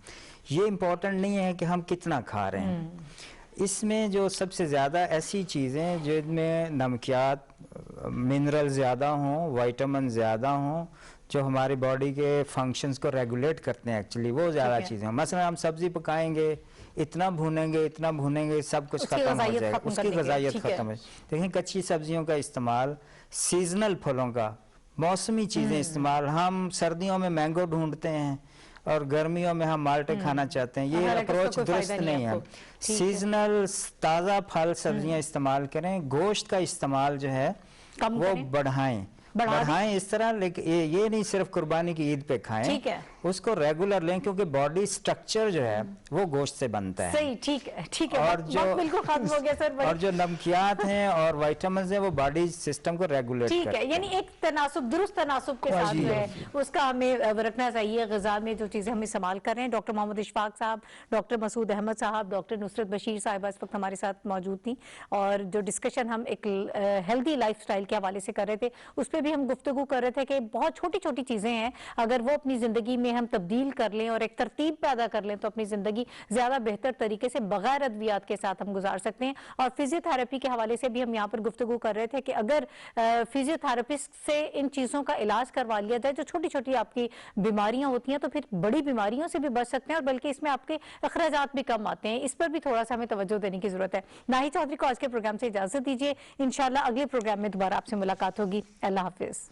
ये इम्पोर्टेंट नहीं है कि हम कितना खा रहे हैं। इसमें जो सबसे ज़्यादा ऐसी चीज़ें जिनमें नमकियात, मिनरल ज़्यादा हों, विटामिन ज़्यादा हों, जो हमारी बॉडी के फंक्शंस को रेगुलेट करते हैं, एक्चुअली वो ज़्यादा चीज़ें हैं। मसलन हम सब्जी पकाएंगे, इतना भूनेंगे सब कुछ खत्म हो जाएगा, उसकी ग़िज़ाइयत खत्म है। देखिए कच्ची सब्जियों का इस्तेमाल, सीजनल फलों का, मौसमी चीज़ें इस्तेमाल। हम सर्दियों में मैंगो ढूंढते हैं और गर्मियों में हम माल्टे खाना चाहते हैं, ये अप्रोच दुरुस्त नहीं है। सीजनल ताज़ा फल सब्जियां इस्तेमाल करें, गोश्त का इस्तेमाल जो है वो बढ़ाएं इस तरह, लेकिन ये नहीं सिर्फ कुर्बानी की ईद पे खाएं,
ठीक है,
उसको रेगुलर लें क्योंकि बॉडी स्ट्रक्चर जो है वो गोश्त से बनता है।
सही, ठीक है
और जो
बिल्कुल खत्म हो गया सर।
और जो नमकियात हैं और विटामिन हैं वो बॉडी सिस्टम को रेगुलेट करते हैं।
ठीक है, यानी एक तनासुब, दुरुस्त तनासुब के साथ जो है उसका हमें रखना चाहिए ग़िज़ा में जो चीज़ें हम इस्तेमाल कर रहे हैं। डॉक्टर मोहम्मद इशफाक साहब, डॉक्टर मसूद अहमद साहब, डॉक्टर नुसरत बशीर साहिबा इस वक्त हमारे साथ मौजूद थी और जो डिस्कशन हम एक हेल्दी लाइफस्टाइल के हवाले से कर रहे थे उस पर भी हम गुफ्तगू कर रहे थे कि बहुत छोटी छोटी चीज़ें हैं, अगर वो अपनी ज़िंदगी में हम तब्दील कर लें और एक तरतीब पैदा कर लें तो अपनी ज़िंदगी ज़्यादा बेहतर तरीके से बगैर अद्वियात के साथ हम गुजार सकते हैं। और फिजियोथेरेपी के हवाले से भी हम यहाँ पर गुफ्तगू कर रहे थे कि अगर फिजियोथेरेपिस्ट से इन चीज़ों का इलाज करवा लिया जाए, जो छोटी छोटी आपकी बीमारियां होती हैं, तो फिर बड़ी बीमारियों से भी बच सकते हैं और बल्कि इसमें आपके अखराजात भी कम आते हैं। इस पर भी थोड़ा सा हमें तवज्जो देने की जरूरत है। नाहिद चौधरी को आज के प्रोग्राम से इजाजत दीजिए, इंशाल्लाह अगले प्रोग्राम में दोबारा आपसे मुलाकात होगी। अल्लाह हाफिज।